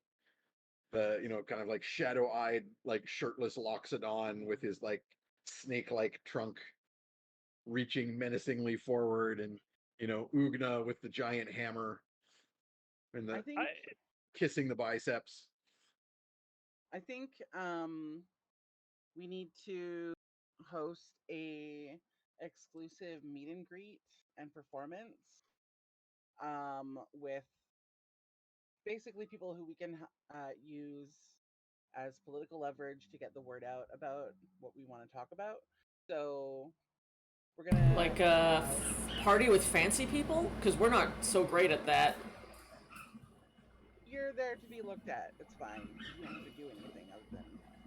the kind of like shadow-eyed, like shirtless Loxodon with his like snake-like trunk reaching menacingly forward, and Ugna with the giant hammer and the kissing the biceps. I think we need to host a exclusive meet and greet and performance with basically people who we can use as political leverage to get the word out about what we want to talk about. So we're gonna Like a party with fancy people? Because we're not so great at that. You're there to be looked at. It's fine. You don't have to do anything other than.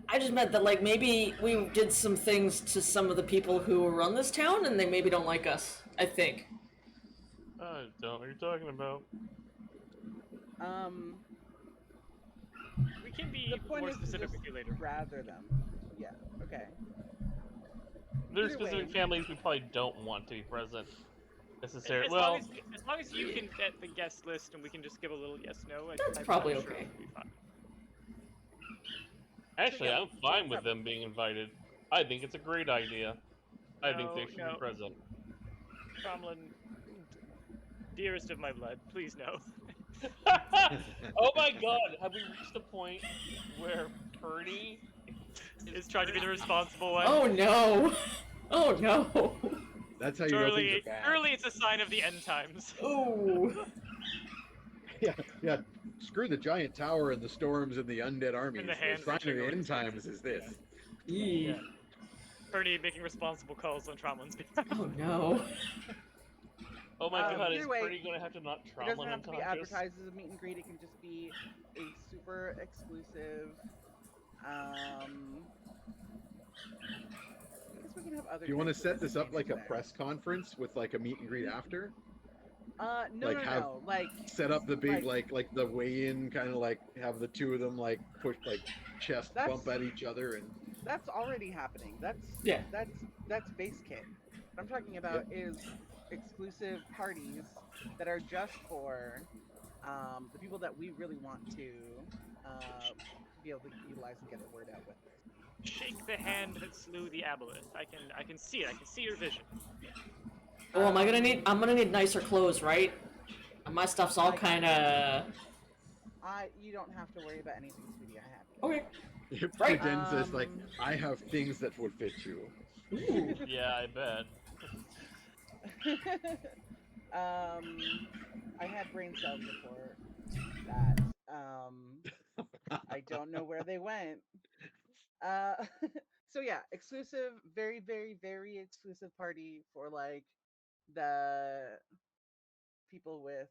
I just meant that, like, maybe we did some things to some of the people who run this town, and they maybe don't like us. I think. I don't know what you're talking about. We can be The point more is to specific just with you later. rather them. Yeah. Okay. There's Either way. specific families we probably don't want to be present necessarily. As Well, long as you can get the guest list and we can just give a little yes/no. That's I'm probably sure okay. it'll be fine. actually, I'm fine with them being invited. I think it's a great idea. I think they should No. be present. Cromlin, Dearest of my blood, please no. Oh my god, have we reached the point where Purdy Is trying to be the responsible one. Oh no! Oh no! That's how you know things Surely, are bad. surely it's a sign of the end times. Oh! Yeah. Screw the giant tower and the storms and the undead armies. the hand sign of reaching the over end to his times is this. Yee. Bernie making responsible calls on Tromlin's behalf. Oh no! Oh my god, is either way, Purdy gonna have to knock It doesn't Tromlin have to be unconscious? advertised as a meet and greet. It can just be a super exclusive. I guess we can have other. Do you want to types of set this up like a entertainment press conference with like a meet and greet after? there. No, like have- no. Like, Set up the big like the weigh-in, kind of like have the two of them like push like chest That's- bump at each other and that's already happening. Yeah. That's base kit. What I'm talking about is exclusive parties that are just for the people that we really want to be able to utilize and get the word out with. Shake the hand that slew the aboleth. I can see it. I can see your vision. Oh, I'm gonna need nicer clothes, right? My stuff's all kind of. You don't have to worry about anything, sweetie. I have. Okay. it Right. pretends as like I have things that would fit you. Ooh. Yeah, I bet. I had brain cells before that. I don't know where they went. So yeah, exclusive, very, very, very exclusive party for like the people with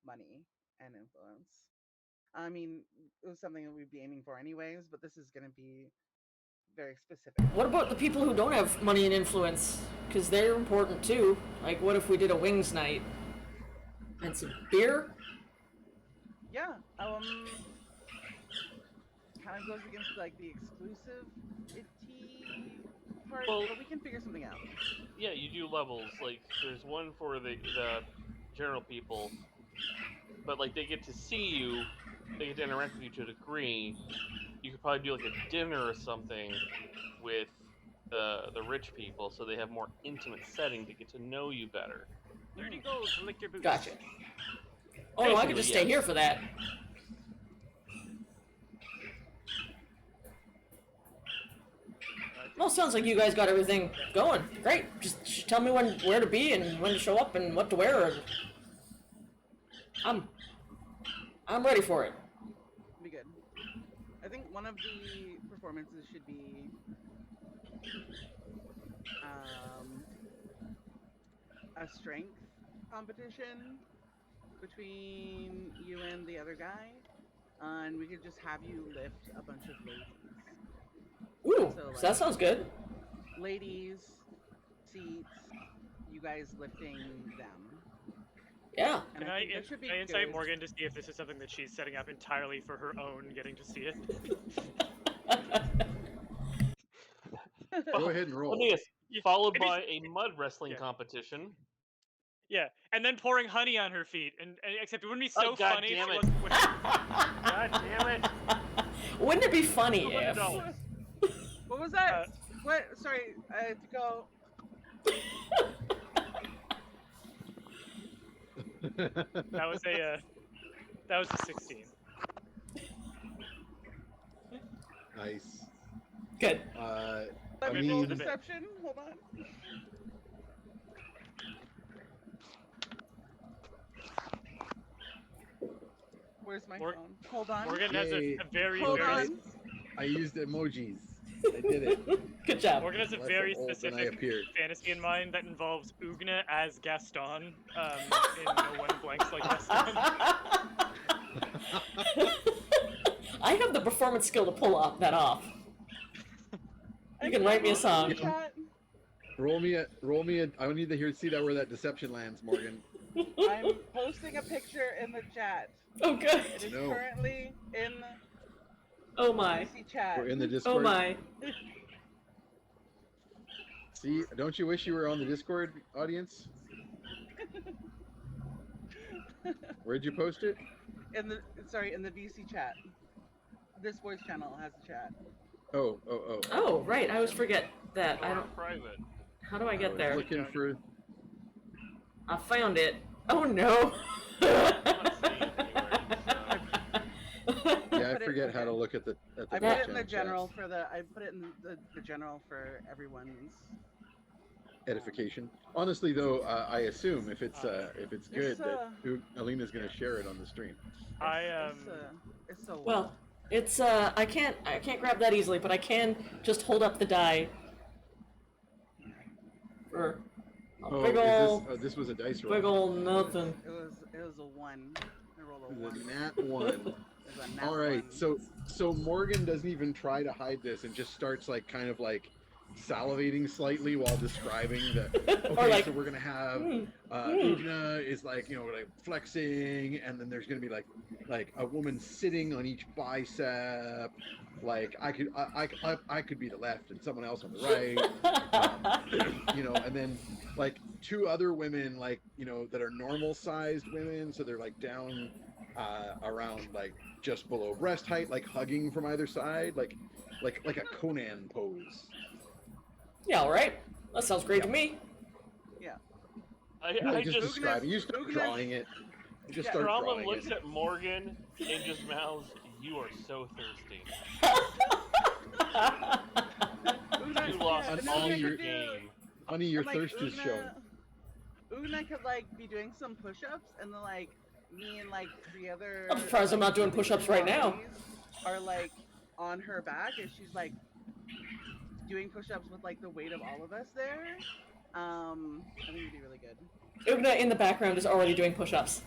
money and influence. I mean, it was something that we'd be aiming for anyways, but this is gonna be very specific. What about the people who don't have money and influence? Because they're important too. Like, what if we did a wings night and some beer? Yeah, kind of goes against like the exclusivity part, Well- but we can figure something out. Yeah, you do levels. Like, there's one for the general people, but like they get to see you, they get to interact with you to a degree. You could probably do like a dinner or something with the rich people, so they have more intimate setting to get to know you better. 30 gold to lick your boots. Gotcha. Oh, no, I could just stay here for that. Well, sounds like you guys got everything going. Great. Just tell me where to be and when to show up and what to wear. And I'm ready for it. Be good. I think one of the performances should be a strength competition between you and the other guy, and we could just have you lift a bunch of ladies. Ooh, So, so like- that sounds good. Ladies, seats, you guys lifting them. Yeah. And Can I I, think that should be can I insight good. Morgan to see if this is something that she's setting up entirely for her own getting to see it? Go ahead and roll. Let me guess, followed Maybe- by a mud wrestling Yeah. competition. Yeah, and then pouring honey on her feet, and except it wouldn't be so Oh, God funny if damn she it. wasn't wearing God damn it! Wouldn't it be funny if? No. What was that? What? Sorry, I have to go. That was a 16. Nice. Good. Let I me roll mean, deception. Hold on. Where's my Mor- phone? Hold on. Morgan has Yay. a very, Hold very on. I used emojis. I did it. Good job. Morgan has a Less very old than I specific appeared. fantasy in mind that involves Ugna as Gaston in No One Blanks Like Gaston. I have the performance skill to pull that off. You can write me a song. Chat. Roll me a. I need to see that where that deception lands, Morgan. I'm posting a picture in the chat. Oh, good. It is No. currently in Oh my. the chat. We're in the Oh Discord. my. See, don't you wish you were on the Discord audience? Where'd you post it? In the VC chat. This voice channel has a chat. Oh. Oh, right. I always forget that. I Or don't. private. How do I I get was there? looking for. I found it. Oh no. I'm not seeing it anywhere, Yeah, I Put it- forget how to okay. look at the I back put it in channel the chat. general for the. I put it in the general for everyone's Edification. Honestly, though, I assume if it's good It's, that Alina's going to share it on the stream. It's so Well, it's I can't grab that easily, but I can just hold up the die. For a Oh, big ol' this was a dice roll. big ol' nothing. It was a 1. I rolled a The 1. nat 1. It was a nat All right, 1. so Morgan doesn't even try to hide this and just starts like kind of like salivating slightly while describing the. Or Okay, like, so we're gonna have Ugna is like like flexing, and then there's gonna be like a woman sitting on each bicep. Like I could be the left and someone else on the right. And then like 2 other women like that are normal sized women, so they're like down around like just below breast height, like hugging from either side, like a Conan pose. Yeah, all right. That sounds great to me. Yeah. I just describing. You start drawing it. You just start Tromlin drawing looks it. at Morgan and just mouths, "You are so thirsty. You lost Honey, all your you're- game." Honey, your Like, thirst is shown. Ugna could like be doing some push-ups, and then like me and like 3 other. I'm surprised I'm not doing push-ups right now. Are like on her back, and she's like doing push-ups with like the weight of all of us there. I think it'd be really good. Ugna in the background is already doing push-ups.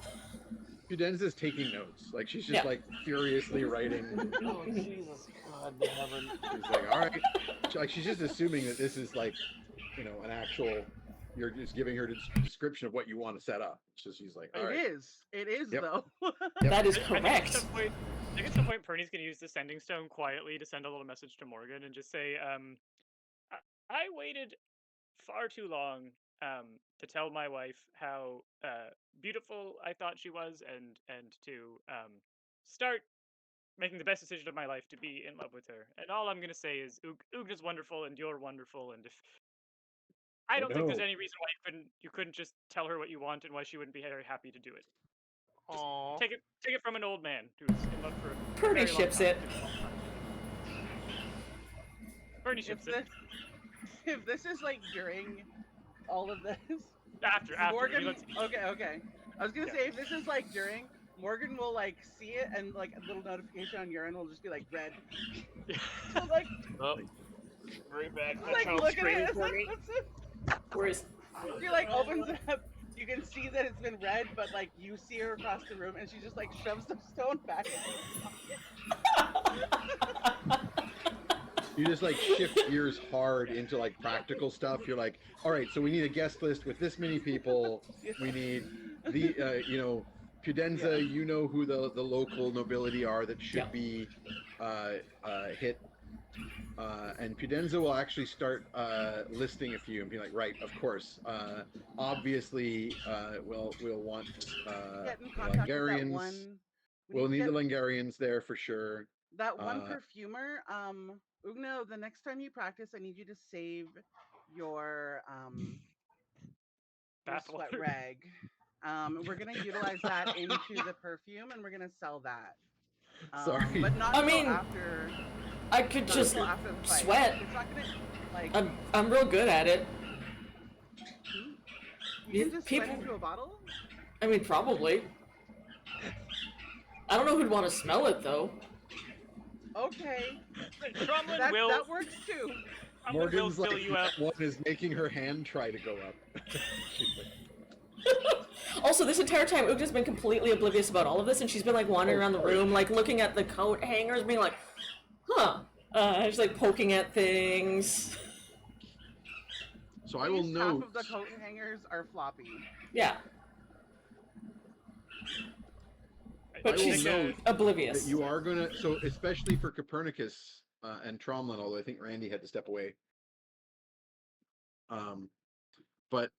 Fidenza's taking notes. Like she's just Yeah. like furiously writing. Oh Jesus God in heaven! She's like, all right. Like she's just assuming that this is like, an actual. You're just giving her a description of what you want to set up. So she's like, all right. It is Yep. though. That is I think correct. at some point, Perny's gonna use the sending stone quietly to send a little message to Morgan and just say, I waited far too long to tell my wife how beautiful I thought she was, and to start making the best decision of my life to be in love with her. And all I'm gonna say is, Ugna's wonderful, and you're wonderful, and if I don't think there's no. any reason why you couldn't just tell her what you want and why she wouldn't be very happy to do it. Aww. Take it from an old man who's in love for a Perny very long ships time. it. Bernie if ships this, it. if this is like during all of this, After Morgan. let's- Okay. I was gonna Yeah. say if this is like during, Morgan will like see it and like a little notification on your end will just be like red. So like, Oh, right back. like look at it. It's like, Whereas, she like opens it up. You can see that it's been red, but like you see her across the room, and she just like shoves the stone back. You just like shift gears hard into like practical stuff. You're like, all right, so we need a guest list with this many people. We need the, Pudenza. Yeah. You know who the local nobility are that should Yeah. be hit. And Pudenza will actually start listing a few and be like, right, of course. Obviously, we'll want Get in contact with that Langarians. one. We'll need get the Langarians there for sure. that one uh, perfumer. Ugno, the next time you practice, I need you to save your Bath sweat water. rag. We're gonna utilize that into the perfume, and we're gonna sell that. Sorry. But not I till mean, after. I could not just till after the fight. sweat. It's not gonna like. I'm real good at it. You can just people- sweat into a bottle. I mean, probably. I don't know who'd want to smell it though. Okay, Tromlin that will. works too. Tromlin will Morgan's fill like, you out. one is making her hand try to go up. She's like, Also, this entire time, Ugna's been completely oblivious about all of this, and she's been like wandering around the room, like looking at the coat hangers, being like, "Huh." Just like poking at things. so I will Half note. of the coat hangers are floppy. Yeah, but I will she's note oblivious. that you are gonna. So especially for Copernicus and Tromlin, although I think Randy had to step away. But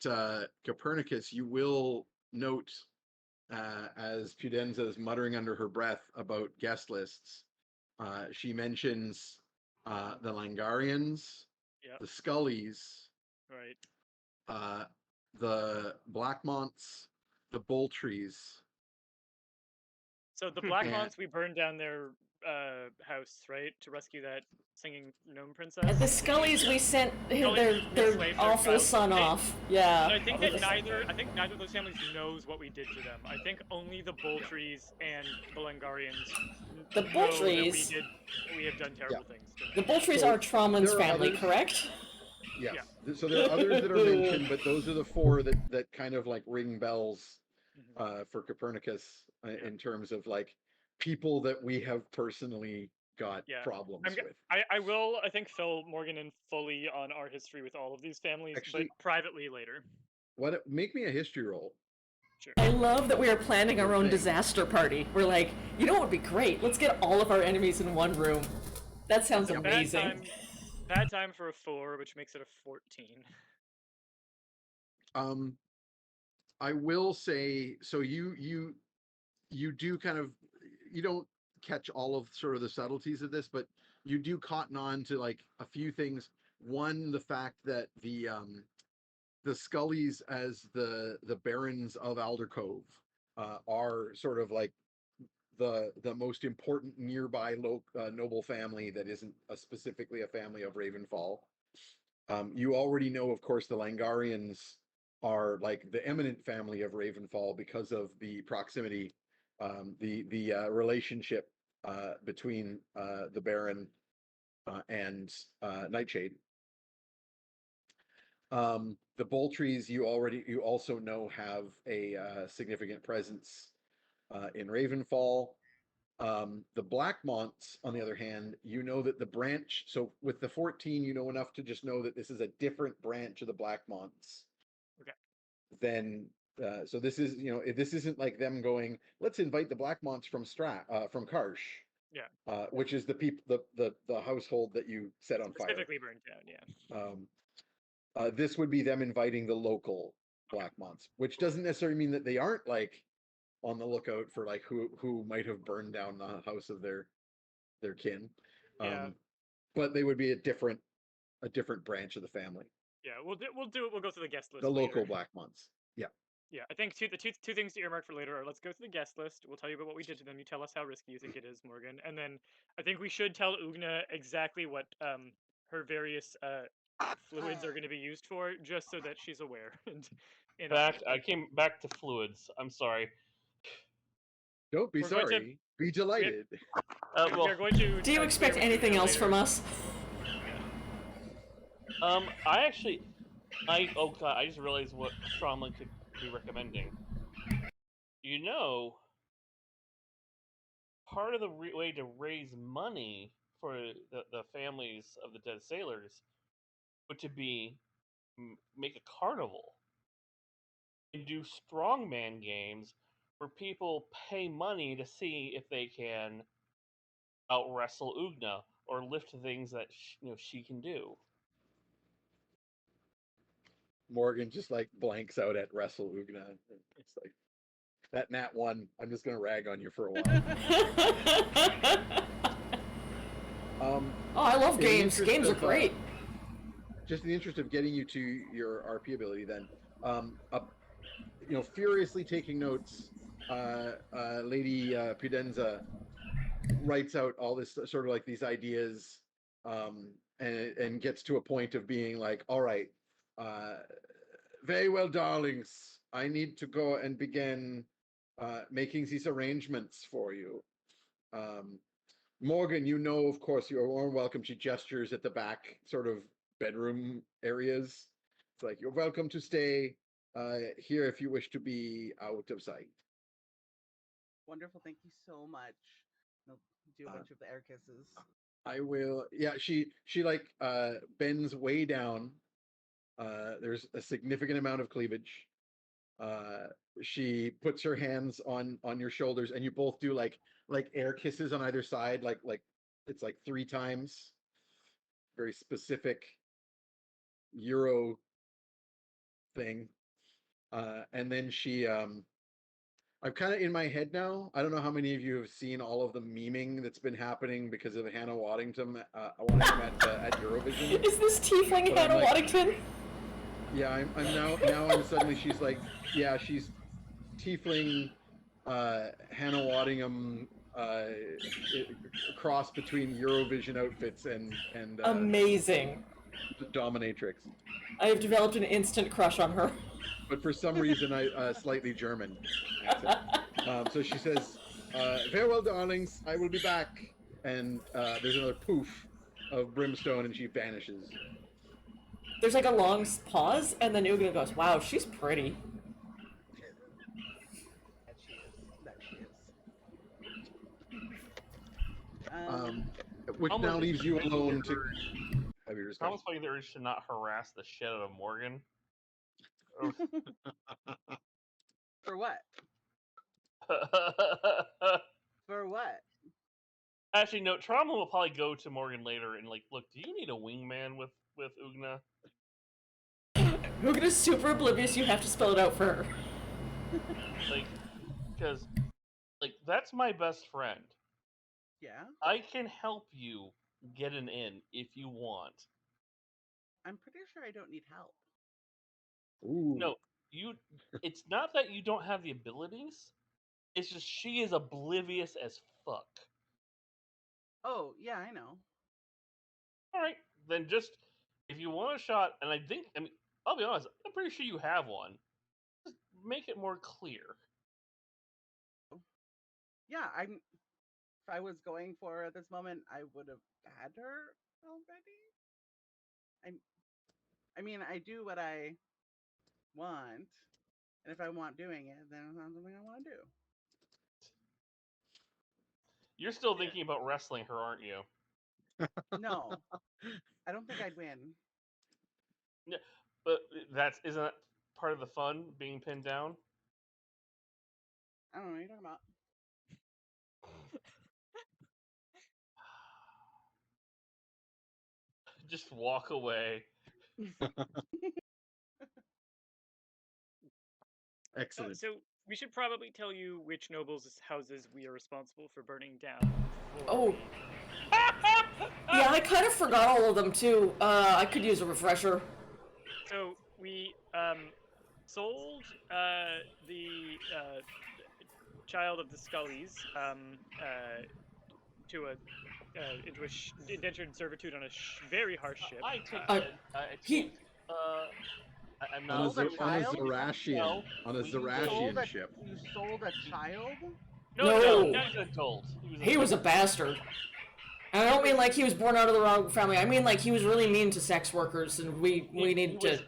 Copernicus, you will note as Pudenza is muttering under her breath about guest lists. She mentions the Langarians, Yep. the Scullys, Right. the Blackmonts, the Bull Trees. So the And- Blackmonts, we burned down their house, right, to rescue that singing gnome princess. And the Scullys, we sent Scullys their enslaved their awful child. son They- off. Yeah. I think that neither of those families knows what we did to them. I think only the Bull Trees and the Langarians The know Bull that Trees. we have done terrible things to them. The Bull Trees So, are Trauman's there are family, others- correct? Yes. Yeah. So there are others that are mentioned, but those are the four that kind of like ring bells Mhm. for Copernicus in terms of like people that we have personally got Yeah. problems with. I will, I think, fill Morgan in fully on our history with all of these families, Actually- but privately later. Make me a history roll. Sure. I love that we are planning our own Thing. disaster party. We're like, you know what would be great? Let's get all of our enemies in one room. That sounds Bad amazing. time for a 4, which makes it a 14. I will say, so you do kind of, you don't catch all of sort of the subtleties of this, but you do cotton on to like a few things. One, the fact that the Scullys as the barons of Aldercove are sort of like the most important nearby noble family that isn't specifically a family of Ravenfall. You already know, of course, the Langarians are like the eminent family of Ravenfall because of the proximity, the relationship between the Baron and Nightshade. The Boltrees, you also know have a significant presence in Ravenfall. The Blackmonts, on the other hand, you know that the branch, so with the 14, you know enough to just know that this is a different branch of the Blackmonts. Okay. Then, so this is, this isn't like them going, let's invite the Blackmonts from from Karsh. Yeah. Which is the people, the household that you set on fire. Specifically burned down, yeah. This would be them inviting the local Blackmonts, which doesn't necessarily mean that they aren't like on the lookout for like who might have burned down the house of their kin. Yeah. But they would be a different branch of the family. Yeah, we'll go through the guest list. The local later. Blackmonts. Yeah. Yeah, I think the two things to earmark for later are, let's go through the guest list. We'll tell you about what we did to them. You tell us how risky you think it is, Morgan, and then I think we should tell Ugna exactly what her various fluids are going to be used for, just so that she's aware. And I came back to fluids. I'm sorry. Don't be We're going to- sorry. Be delighted. we are going to. Do you expect anything else from us? I just realized what Stromlin could be recommending. Part of the way to raise money for the families of the dead sailors would to be make a carnival and do strongman games where people pay money to see if they can out wrestle Ugna or lift things that she can do. Morgan just like blanks out at Wrestle Ugna. It's like that Nat 1. I'm just gonna rag on you for a while. I love in the games. interest Games are of, great. Just in the interest of getting you to your RP ability, then, furiously taking notes, Lady Pudenza writes out all this sort of like these ideas, and gets to a point of being like, all right, very well, darlings, I need to go and begin making these arrangements for you. Morgan, of course, you are warm welcome. She gestures at the back sort of bedroom areas. It's like, you're welcome to stay here if you wish to be out of sight. Wonderful. Thank you so much. I'll do a bunch of the air kisses. I will. Yeah, she like bends way down. There's a significant amount of cleavage. She puts her hands on your shoulders, and you both do like air kisses on either side, like it's like 3 times. Very specific Euro thing. And then she I'm kind of in my head now. I don't know how many of you have seen all of the memeing that's been happening because of Hannah Waddingham at Eurovision. Is this tiefling But I'm Hannah like- Waddington? Yeah, I'm now I'm suddenly she's like, yeah, she's tiefling, Hannah Waddingham, cross between Eurovision outfits and Amazing. dominatrix. I have developed an instant crush on her. But for some reason, I slightly German accent. So she says, "Farewell, darlings. I will be back." And there's another poof of brimstone, and she vanishes. There's like a long pause, and then Ugna goes, "Wow, she's pretty." That she is. That she is. Which Almost now leaves you alone to have your I'm discussion. almost fighting the urge to not harass the shit out of Morgan. For what? For what? Actually, no. Trauma will probably go to Morgan later and like, look, do you need a wingman with Ugna? Ugna's super oblivious. You have to spell it out for her. Like, because like that's my best friend. Yeah, I can help you get an in if you want. I'm pretty sure I don't need help. Ooh. No, you. It's not that you don't have the abilities. It's just she is oblivious as fuck. Oh, yeah, I know. All right, then just if you want a shot, and I mean, I'll be honest, I'm pretty sure you have one. Just make it more clear. Yeah, I'm. If I was going for her at this moment, I would have had her already. I mean, I do what I want, and if I want doing it, then it's not something I want to do. You're still thinking about wrestling her, aren't you? No, I don't think I'd win. Yeah, but isn't that part of the fun, being pinned down? I don't know what you're talking about. Just walk away. Excellent. So we should probably tell you which nobles' houses we are responsible for burning down. Oh. Yeah, I kind of forgot all of them too. I could use a refresher. So we sold the child of the Scullies to a into a indentured servitude on a very harsh ship. I take he- I'm On a, not Sold a child? Zarashian, No, on a we Zarashian ship. You sold a child? No. He was an adult. He was a bastard. And I don't mean like he was born out of the wrong family. I mean like he was really mean to sex workers, and we need to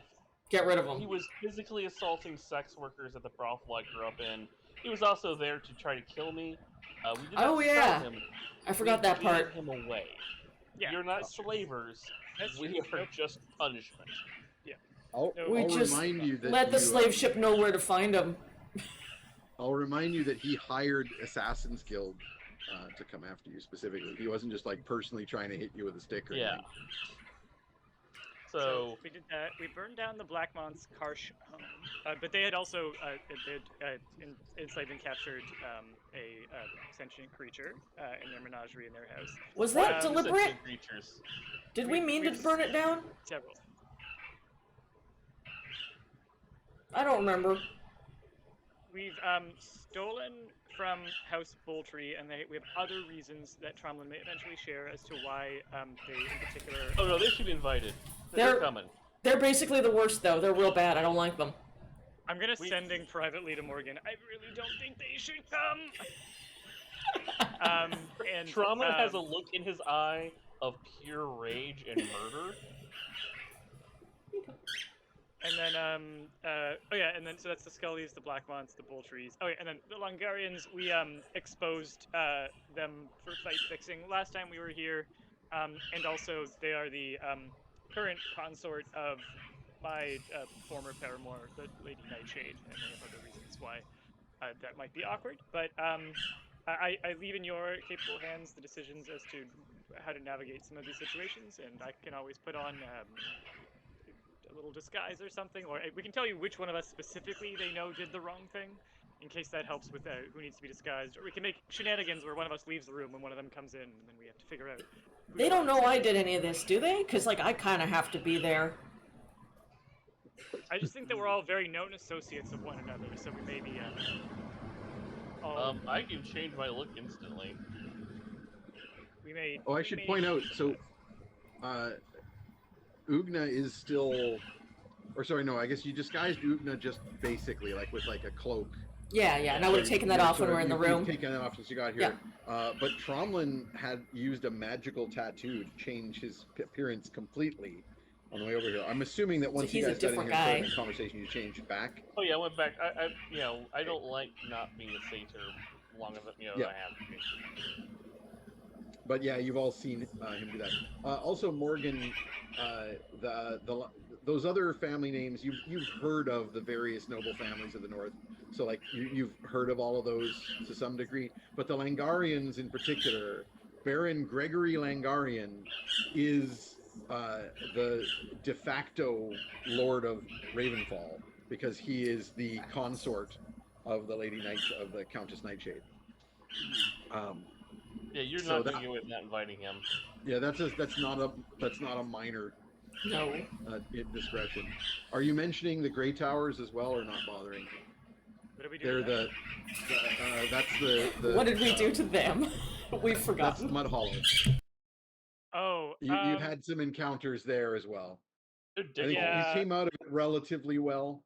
get rid of him. He was physically assaulting sex workers at the brothel I grew up in. He was also there to try to kill me. We did not Oh, sell yeah. him. I forgot We that part. gave him away. Yeah. You're not slavers. That's We true. are Nope. just punishment. I'll We I'll just remind you that let the you, slave ship know where to find him. I'll remind you that he hired Assassin's Guild to come after you specifically. He wasn't just like personally trying to hit you with a stick or Yeah. anything. So we did that. We burned down the Blackmont's Karsh home, but they had also enslaved and captured a sentient creature in their menagerie in their house. Was that deliberate? sentient creatures. Did we mean to burn it down? Several. I don't remember. We've stolen from House Boltree, and we have other reasons that Tromlin may eventually share as to why they, in particular. Oh no, they should be invited. They're coming. They're basically the worst, though. They're real bad. I don't like them. I'm gonna sending privately to Morgan. I really don't think they should come. And Trauma has a look in his eye of pure rage and murder. And then, oh yeah, and then, so that's the Scullies, the Blackmonts, the Boltrees. Oh yeah, and then the Longarians, we, exposed, them for fight fixing last time we were here. And also, they are the, current consort of my, former paramour, the Lady Nightshade, and they have other reasons why, that might be awkward. But, I leave in your capable hands the decisions as to how to navigate some of these situations, and I can always put on, a little disguise or something, or we can tell you which one of us specifically they know did the wrong thing, in case that helps with who needs to be disguised. Or we can make shenanigans where one of us leaves the room when one of them comes in, and then we have to figure out. They don't know I did any of this, do they? Because, like, I kind of have to be there. I just think that we're all very known associates of one another, so we may be. All, I can change my look instantly. we may. Oh, I we should may point out, shoot so that. Ugna is still, or sorry, no, I guess you disguised Ugna just basically like with like a cloak. Yeah, and I would have taken that off when we're in the room. You've taken that off since you got here. But Tromlin had used a magical tattoo to change his appearance completely on the way over here. I'm assuming that once So you he's guys a got in different here and guy. started the conversation, you changed back. Oh yeah, I went back. I don't like not being a satyr long as I have to be. But yeah, you've all seen him do that. Also, Morgan, those other family names you've heard of the various noble families of the north. So like you've heard of all of those to some degree. But the Langarians in particular, Baron Gregory Langarian is the de facto Lord of Ravensfall because he is the consort of the of the Countess Nightshade. Yeah, you're So not doing it with not inviting him. Yeah, that's not a minor No. indiscretion. Are you mentioning the Grey Towers as well, or not bothering? What did we do? They're to that's the What did we do to them? We've That's forgotten. Mud Hollow. Oh, You had some encounters there as well. I think Yeah. you came out of it relatively well.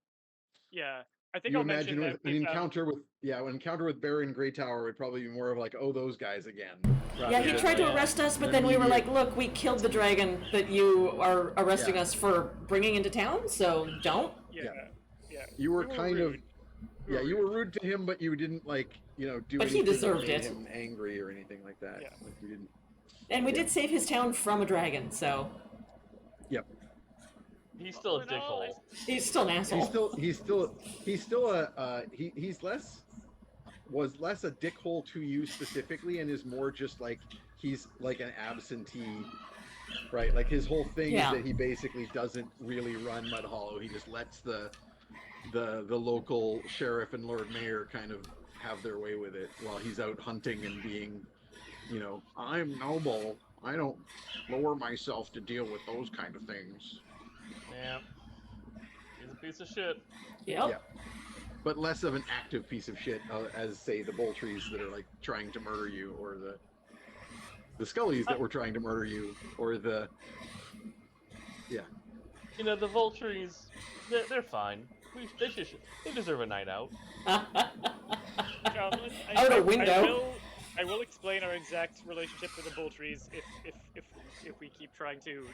Yeah, I think You I'll mention imagine that with an encounter with Baron Grey Tower would probably be more of like, oh, those guys again. Yeah, he tried to arrest us, but then we were like, look, we killed the dragon that you are arresting us for bringing into town, so don't. Yeah. You were We kind rude. of you were rude to him, but you didn't like, do But he anything that deserved made it. him angry or anything like that. Yeah. Like you didn't. And we did save his town from a dragon, so Yep. He's still a dickhole. he's still an asshole. Was less a dickhole to you specifically, and is more just like he's like an absentee, right? Like his whole thing is that he basically doesn't really run Mud Hollow. He just lets the local sheriff and Lord Mayor kind of have their way with it while he's out hunting and being, I'm noble. I don't lower myself to deal with those kind of things. Yeah. He's a piece of shit. Yep. Yeah. But less of an active piece of shit as, say, the Boltrees that are, like, trying to murder you, or the Scullys that were trying to murder you, or the... Yeah. The Vultures, they're fine. They deserve a night out. Goblin, Out a window. I will explain our exact relationship with the Boltrees if we keep trying to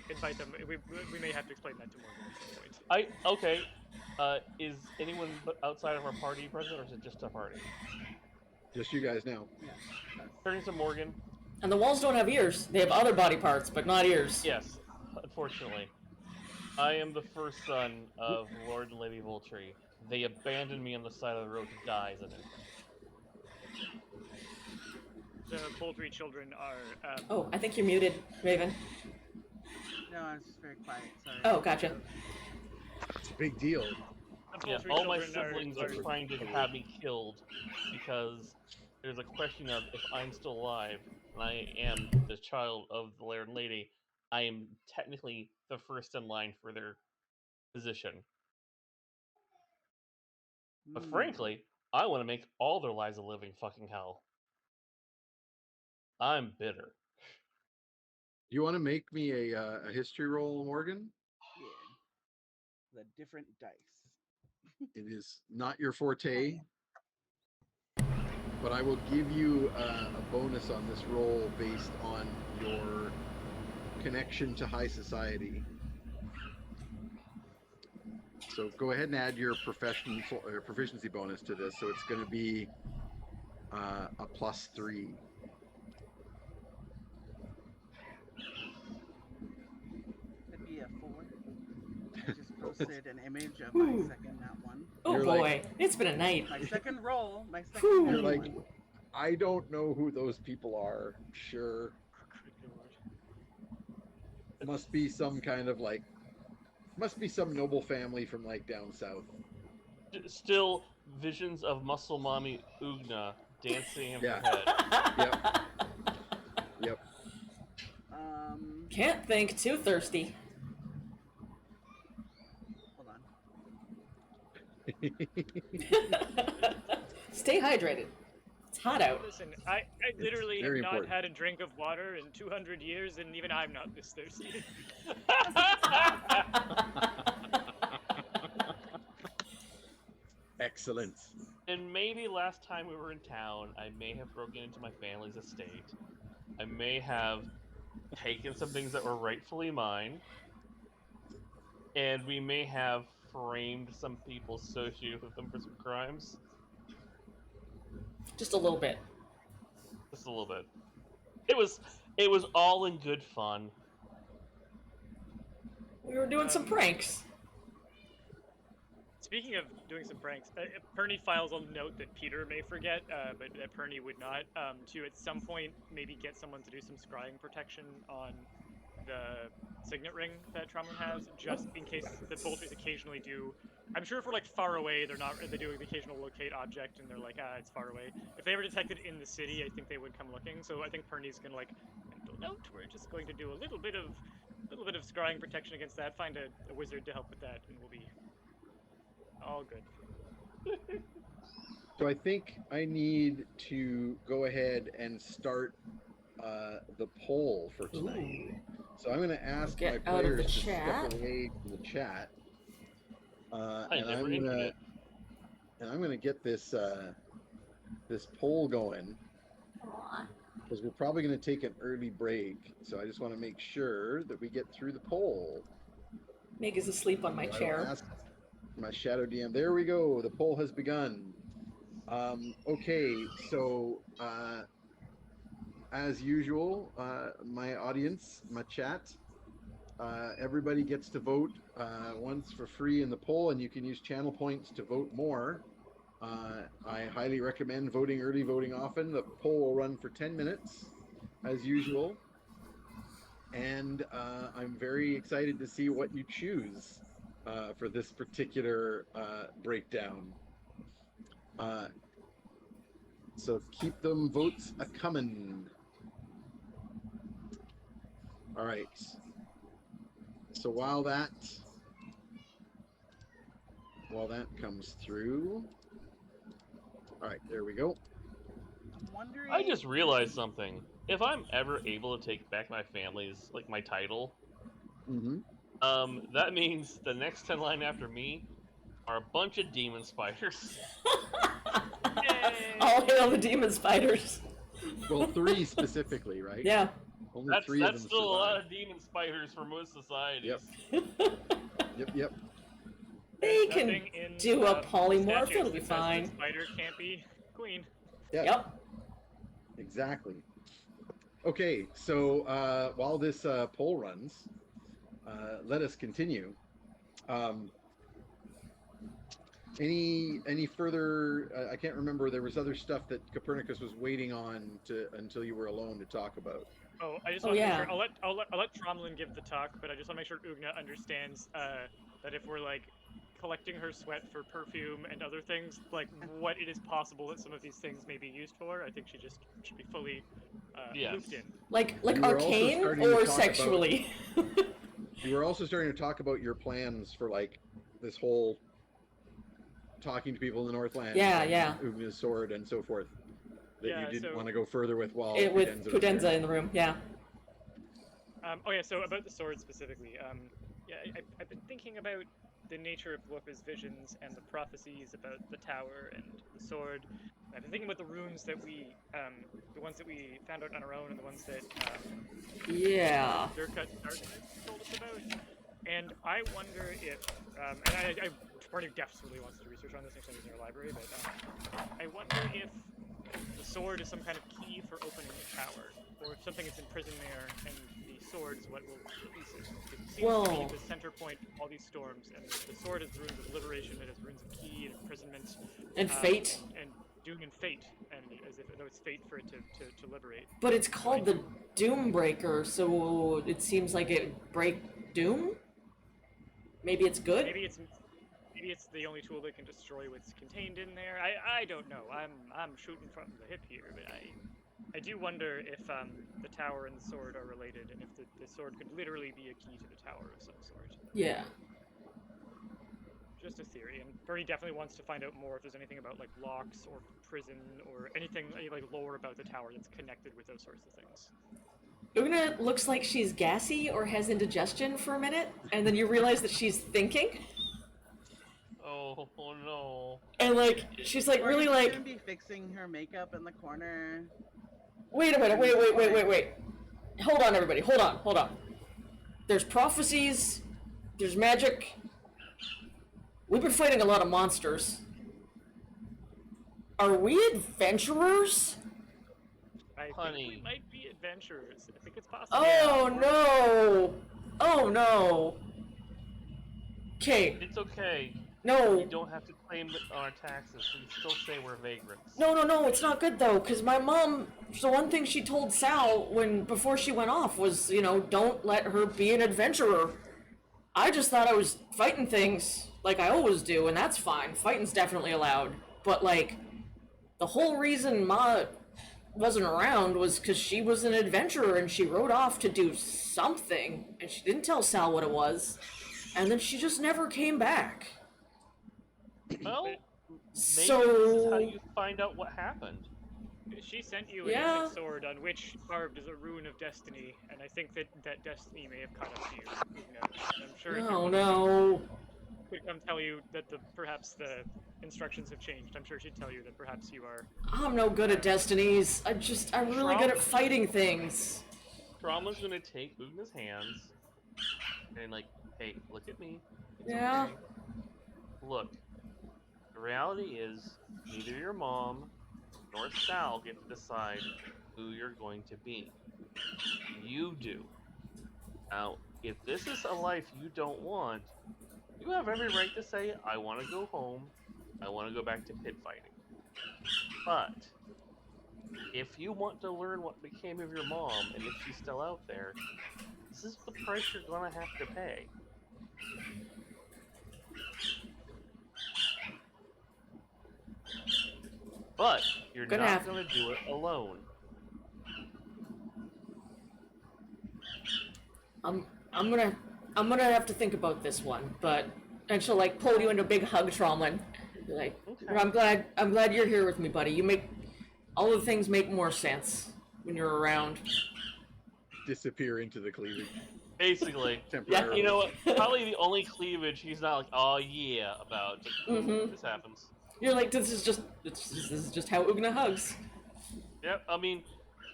invite them. We may have to explain that to Morgan at some point. Okay. Is anyone outside of our party present, or is it just our party? Just you guys now. Yeah. Turning to Morgan. And the walls don't have ears. They have other body parts, but not ears. Yes, unfortunately. I am the first son of Lord and Lady Voltree. They abandoned me on the side of the road to die as an infant. The Boltree children are. Oh, I think you're muted, Raven. No, I was just very quiet. Sorry. Oh, gotcha. It's a big deal. The Yeah, Boltree all my children siblings are trying to have me killed because there's a question of if I'm still alive and I am the child of the Laird Lady, I am technically the first in line for their position. But frankly, I want to make all their lives a living fucking hell. I'm bitter. Do you want to make me a history roll, Morgan? Yeah. The different dice. It is not your forte, but I will give you a bonus on this roll based on your connection to high society. So go ahead and add your proficiency bonus to this. So it's going to be a +3. It'd be a 4. I just posted an image of my second nat one. Oh You're boy, like- it's been a night. My second roll. My Whew. second You're nat like, one. I don't know who those people are. Sure. Must be some kind of like, must be some noble family from like down south. Still, visions of Muscle Mommy Ugna dancing in Yeah. her head. Yep. Can't think, too thirsty. Stay hydrated. It's hot out. Listen, I literally have very not important. had a drink of water in 200 years, and even I'm not this thirsty. Excellent. And maybe last time we were in town, I may have broken into my family's estate. I may have taken some things that were rightfully mine. And we may have framed some people associated with them for some crimes. Just a little bit. Just a little bit. It was all in good fun. We were doing some pranks. Speaking of doing some pranks, Perny files a note that Peter may forget, but that Perny would not, to at some point maybe get someone to do some scrying protection on the signet ring that Tromlin has, just in case the bolters occasionally do. I'm sure if we're like far away, they do the occasional locate object, and they're like, it's far away. If they were detected in the city, I think they would come looking. So I think Perny's gonna like mental note. We're just going to do a little bit of scrying protection against that. Find a wizard to help with that, and we'll be all good. So I think I need to go ahead and start the poll for tonight. Ooh. So I'm going to ask Get my out of the players to chat. step away from the chat, I and never I'm entered gonna it. get this this poll going because we're probably going to take an early break. So I just want to make sure that we get through the poll. Meg is asleep on my So I will chair. ask my shadow DM. There we go. The poll has begun. Okay, so as usual, my audience, my chat, everybody gets to vote once for free in the poll, and you can use channel points to vote more. I highly recommend voting early, voting often. The poll will run for 10 minutes, as usual. And I'm very excited to see what you choose for this particular breakdown. So keep them votes a-coming. All right. So while that comes through, all right, there we go. I'm wondering. I just realized something. If I'm ever able to take back my family's, like, my title, that means the next 10 line after me are a bunch of demon spiders. All hail the demon spiders. Well, 3 specifically, right? Yeah. Only 3 of That's them still a lot survived. of demon spiders for most societies. Yep. They can Nothing in, do a polymorph, statutes it'll be that says the fine. Spider can't be queen. Yep. Exactly. Okay, so while this poll runs, let us continue. Any further? I can't remember. There was other stuff that Copernicus was waiting on until you were alone to talk about. Oh, I just Oh, want to yeah. make sure. I'll let Tromlin give the talk, but I just want to make sure Ugna understands that if we're like collecting her sweat for perfume and other things, like what it is possible that some of these things may be used for, I think she just should be fully Yes. looped in. Like You were also arcane starting to or talk sexually. You were also starting to talk about your plans for like this whole talking to people in the Northland. Yeah. Ugna's sword and so forth. That Yeah, you didn't so- want to go further with while With Pudenza was Pudenza there. in the room, yeah. So about the sword specifically, I've been thinking about the nature of Lorca's visions and the prophecies about the tower and the sword. I've been thinking about the runes that the ones that we found out on our own and the ones that Yeah. Durcut Darkness told us about. And I wonder if, and I Party desperately wants to do research on this next time he's in your library, but I wonder if the sword is some kind of key for opening the tower, or if something is imprisoned there, and the sword is what will release it. It seems to Well- be the center point of all these storms, and the sword has runes of liberation, it has runes of key and imprisonment. And fate. And doom and fate, and as if though it's fate for it to liberate. But it's called the Doombreaker, so it seems like it would break Doom? Maybe it's good? Maybe it's the only tool that can destroy what's contained in there. I don't know. I'm shooting from the hip here, but I do wonder if the tower and the sword are related, and if the sword could literally be a key to the tower of some sort. Yeah. just a theory, and Bernie definitely wants to find out more if there's anything about like locks or prison or anything like lore about the tower that's connected with those sorts of things. Una looks like she's gassy or has indigestion for a minute, and then you realize that she's thinking, Oh no. and like she's like Or really she's like, gonna be fixing her makeup in the corner. wait a minute, wait. Hold on, everybody, hold on. There's prophecies, there's magic. We've been fighting a lot of monsters. Are we adventurers? I think Honey. we might be adventurers. I think it's possible. Oh no! Oh no! Okay, It's okay. no. You don't have to claim it on our taxes. We can still say we're vagrants. No, it's not good though, because my mom, the one thing she told Sal before she went off was, don't let her be an adventurer. I just thought I was fighting things like I always do, and that's fine. Fighting's definitely allowed. But like, the whole reason Ma wasn't around was because she was an adventurer and she rode off to do something, and she didn't tell Sal what it was, and then she just never came back. Well, maybe this is So how you find out what happened. She sent you an Yeah. ancient sword on which carved is a rune of destiny, and I think that destiny may have caught up to you. Who knows? I'm sure if oh your no. could come tell you that perhaps the instructions have changed. I'm sure she'd tell you that perhaps you are. I'm no good at destinies. I'm really good at fighting things. Drama's gonna take Ugna's hands and like, hey, look at me. It's Yeah. okay. Look, the reality is neither your mom nor Sal get to decide who you're going to be. You do. Now, if this is a life you don't want, you have every right to say, I want to go home, I want to go back to pit fighting. But, if you want to learn what became of your mom, and if she's still out there, this is the price you're going to have to pay. But, you're Gonna not have- going to do it alone. I'm gonna have to think about this one, and she'll like pull you into a big hug, Trauma, and be like, Okay. I'm glad you're here with me, buddy. You make all the things make more sense when you're around. Disappear into the cleavage Basically. temporarily. You know what? Probably the only cleavage he's not like, oh yeah, about. Mhm. This happens. You're like, this is just how Ugna hugs. Yep, I mean,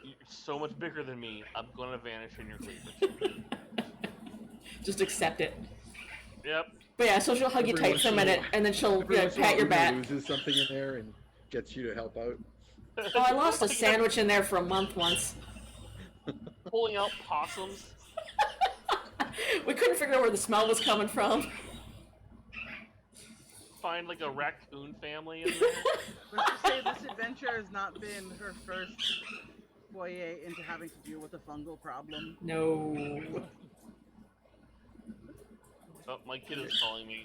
you're so much bigger than me. I'm gonna vanish in your cleavage. Just accept it. Yep. But yeah, so she'll hug you Every tight once for a in a minute, while- and then she'll Every once in a pat while, your Ugna back. loses something in there and gets you to help out. Oh, I lost a sandwich in there for a month once. Pulling out possums. We couldn't figure out where the smell was coming from. Find like a raccoon family in there. Let's just say this adventure has not been her first foray into having to deal with a fungal problem. No. Oh, my kid is calling me.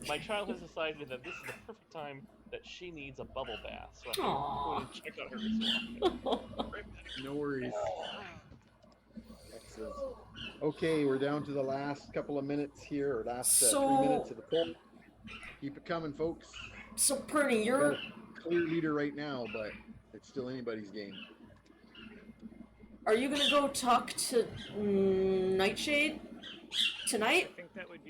My child has decided that this is the perfect time that she needs a bubble bath, so I have to go and check on her as well. Right back. No worries. Excellent. Okay, we're down to the last couple of minutes here, or last 3 So- minutes of the poll. Keep it coming, folks. So, Perny, Got you're a clear leader right now, but it's still anybody's game. are you gonna go talk to Nightshade tonight? I think it would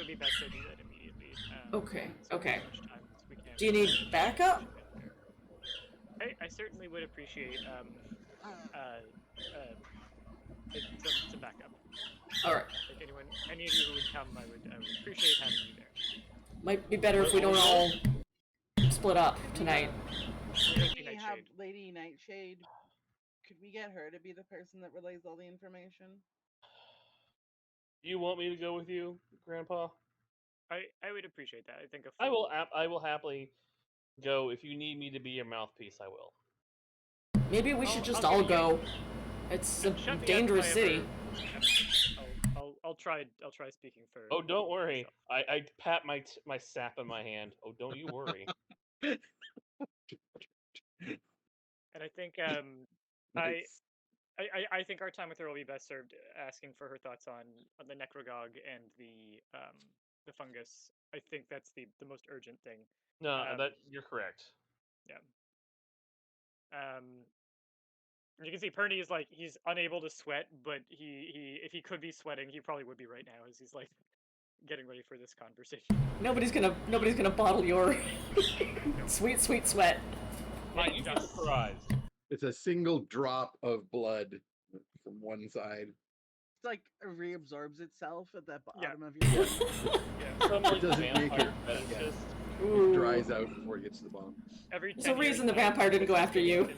be best to do that immediately. Okay, so okay. much time as we can. Do you need backup? I certainly would appreciate some backup. All right. Like any of you who would come, I would appreciate having you there. Might be better if we don't all split up tonight. Lady We have Nightshade. Lady Nightshade. Could we get her to be the person that relays all the information? You want me to go with you, Grandpa? I would appreciate that. I think a I full- will happily go. If you need me to be your mouthpiece, I will. Maybe we should just I'll all give you go. It's a Shut me up dangerous if I city. ever- I'll try speaking for. Oh, don't worry. myself. I pat my sap in my hand. Oh, don't you worry. And I think Nice. I think our time with her will be best served asking for her thoughts on the Necrogog and the fungus I think that's the most urgent thing. No, Um, that you're correct. You can see Perny is like he's unable to sweat, but he if he could be sweating, he probably would be right now as he's like getting ready for this conversation. Nobody's gonna bottle your sweet sweat. Yeah, you'd be surprised. It's a single drop of blood from one side. It's like reabsorbs itself at the Yeah. bottom of your body. Yeah. Some like doesn't make vampire it- yeah. fetishist. It dries out before it gets to the bottom. Every There's a 10 years, reason the vampire didn't go after you.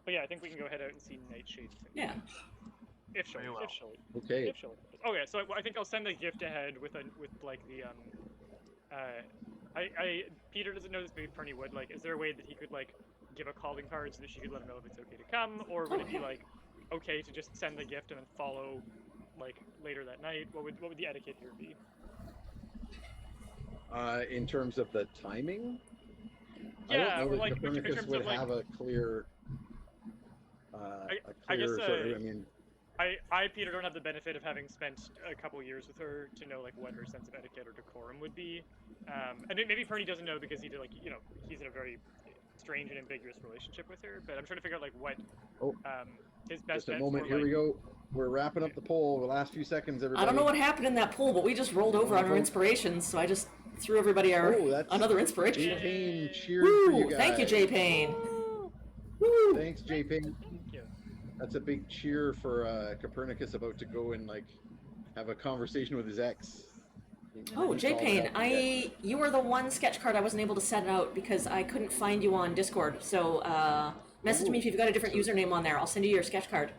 But yeah, I think we can go head out and see Nightshade. Yeah. If she'll, Very well. if she'll, Okay. if she'll. Okay, so I think I'll send the gift ahead with like the Peter doesn't know this, maybe Perny would. Like, is there a way that he could like give a calling card so that she could let him know if it's okay to come, or would it be like okay to just send the gift and then follow like later that night? What would the etiquette here be? In terms of the timing, Yeah, I or don't know that like in Copernicus terms would of like have a clear, I guess, sort of. I mean, I Peter don't have the benefit of having spent a couple years with her to know like what her sense of etiquette or decorum would be, and maybe Perny doesn't know because he did like he's in a very strange and ambiguous relationship with her. But I'm trying to figure out like what his best just a bets moment. were, Here like, we go. We're wrapping up the poll. The last few seconds, everybody. I don't know what happened in that poll, but we just rolled over on our vote. inspirations, so I just threw everybody that's another inspiration. J Payne cheered for you Woo! guys. Thank you, J Payne. Woo! Thanks, J Payne. Thank you. That's a big cheer for Copernicus about to go and like have a conversation with his ex. Oh, He J called it Payne, out again. you were the one sketch card I wasn't able to set out because I couldn't find you on Discord. So message me if you've got a different username on there. I'll send you your sketch card.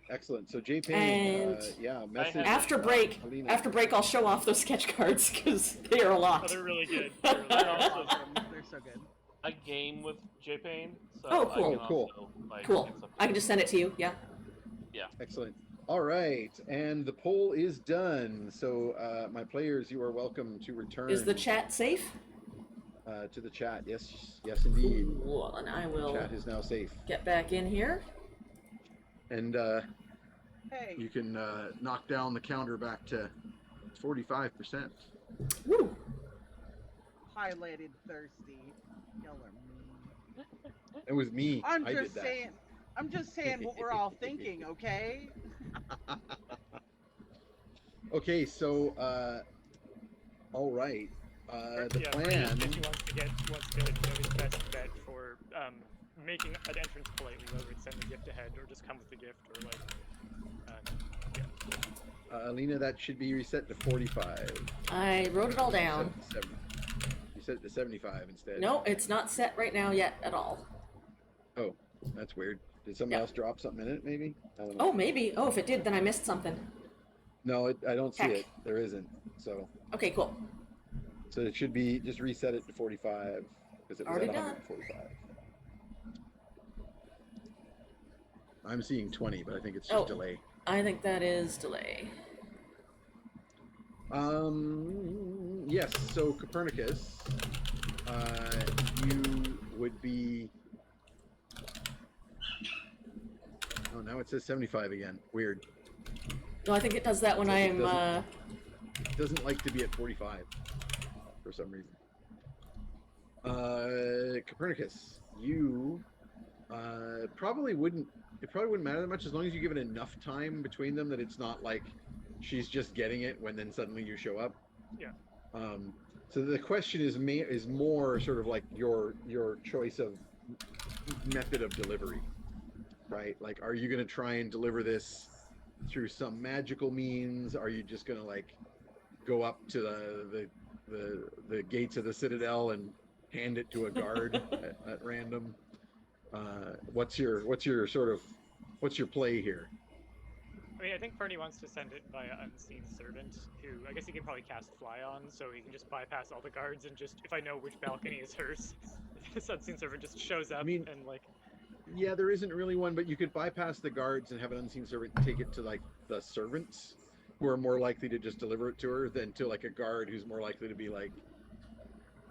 Excellent. So J Payne, And yeah, message After break, Alina. I'll show off those sketch cards because they are a Oh, lot. they're really good. They're They're really awesome. They're so good. I game with J-Pain, so Oh, I cool. can Oh, cool. also, like, Cool. get stuff I can just send it to you. Yeah. Excellent. All right, and the poll is done. So my players, you are welcome to return. Is the chat safe? To the chat? Yes, yes, indeed. Cool. And I The will chat is now safe, get back in here. and Hey, you can knock down the counter back to 45%. Woo! highlighted thirsty. Y'all are mean. It was me. I'm I just did saying. I'm just saying what we're all thinking, okay? that. Okay, so all right. The yeah, plan. He wants to know his best bet for making an entrance politely, whether it's send the gift ahead or just come with the gift or like. Alina, that should be reset to 45. I wrote it all down. You set it to 75 instead. No, it's not set right now yet at all. Oh, that's weird. Did somebody Yep. else drop something in it, maybe? I don't know. Oh, maybe. Oh, if it did, then I missed something. No, I don't see Heck. it. There isn't. So Okay, cool. it should be, just reset it to 45. Because it was Already at done. 145. I'm seeing 20, but I think it's just Oh. delay. I think that is delay. Yes, so Copernicus, you would be. Oh, now it says 75 again. Weird. No, I think it does that when Like it I'm. doesn't- It doesn't like to be at 45 for some reason. Copernicus, you probably wouldn't. It probably wouldn't matter that much as long as you give it enough time between them that it's not like she's just getting it when then suddenly you show up. Yeah. So the question is more sort of like your choice of method of delivery, right? Like, are you going to try and deliver this through some magical means? Are you just going to like go up to the gates of the Citadel and hand it to a guard at random? What's your play here? I mean, I think Fernie wants to send it via Unseen Servant, who I guess he can probably cast Fly on, so he can just bypass all the guards and just, if I know which balcony is hers, this Unseen Servant just shows up and like. Yeah, there isn't really one, but you could bypass the guards and have an Unseen Servant take it to like the servants, who are more likely to just deliver it to her than to like a guard who's more likely to be like,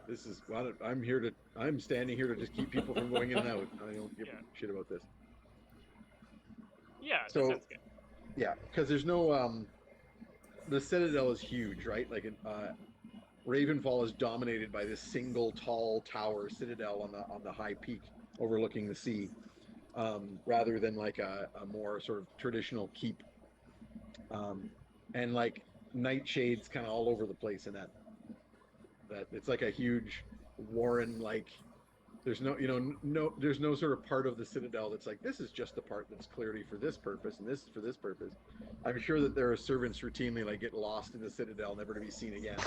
"This is I'm standing here to just keep people from going in and out. I don't give a shit about this." Yeah, So- that sounds good. Yeah, because there's no the Citadel is huge, right? Like Ravenfall is dominated by this single tall tower citadel on the high peak overlooking the sea, rather than like a more sort of traditional keep. And like Nightshade's kind of all over the place in that it's like a huge warren. Like there's there's no sort of part of the citadel that's like this is just the part that's clearly for this purpose and this is for this purpose. I'm sure that there are servants routinely like get lost in the citadel, never to be seen again.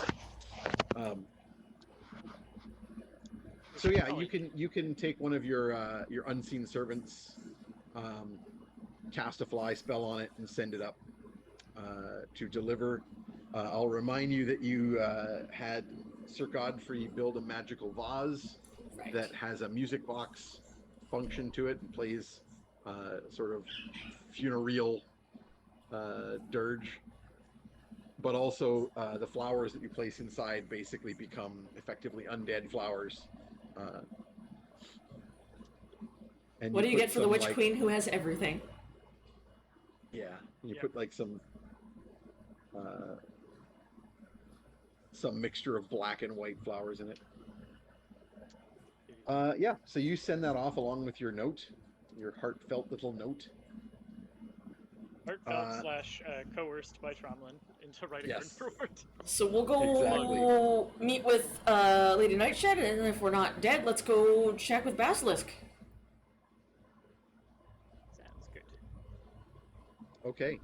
So yeah, you can take one of your unseen servants, cast a fly spell on it, and send it up to deliver. I'll remind you that you had Sir Godfrey build a magical vase Right. that has a music box function to it and plays sort of funereal dirge. But also the flowers that you place inside basically become effectively undead flowers. And What do you put get for the some, Witch like, Queen who has everything? Yeah, you Yep. put like some mixture of black and white flowers in it. Yeah, so you send that off along with your note, your heartfelt little note. Heartfelt / coerced by Tromlin into writing Yes. word for word. So we'll go meet with Lady Nightshade, and if we're not dead, let's go check with Basilisk. Sounds good. Okay.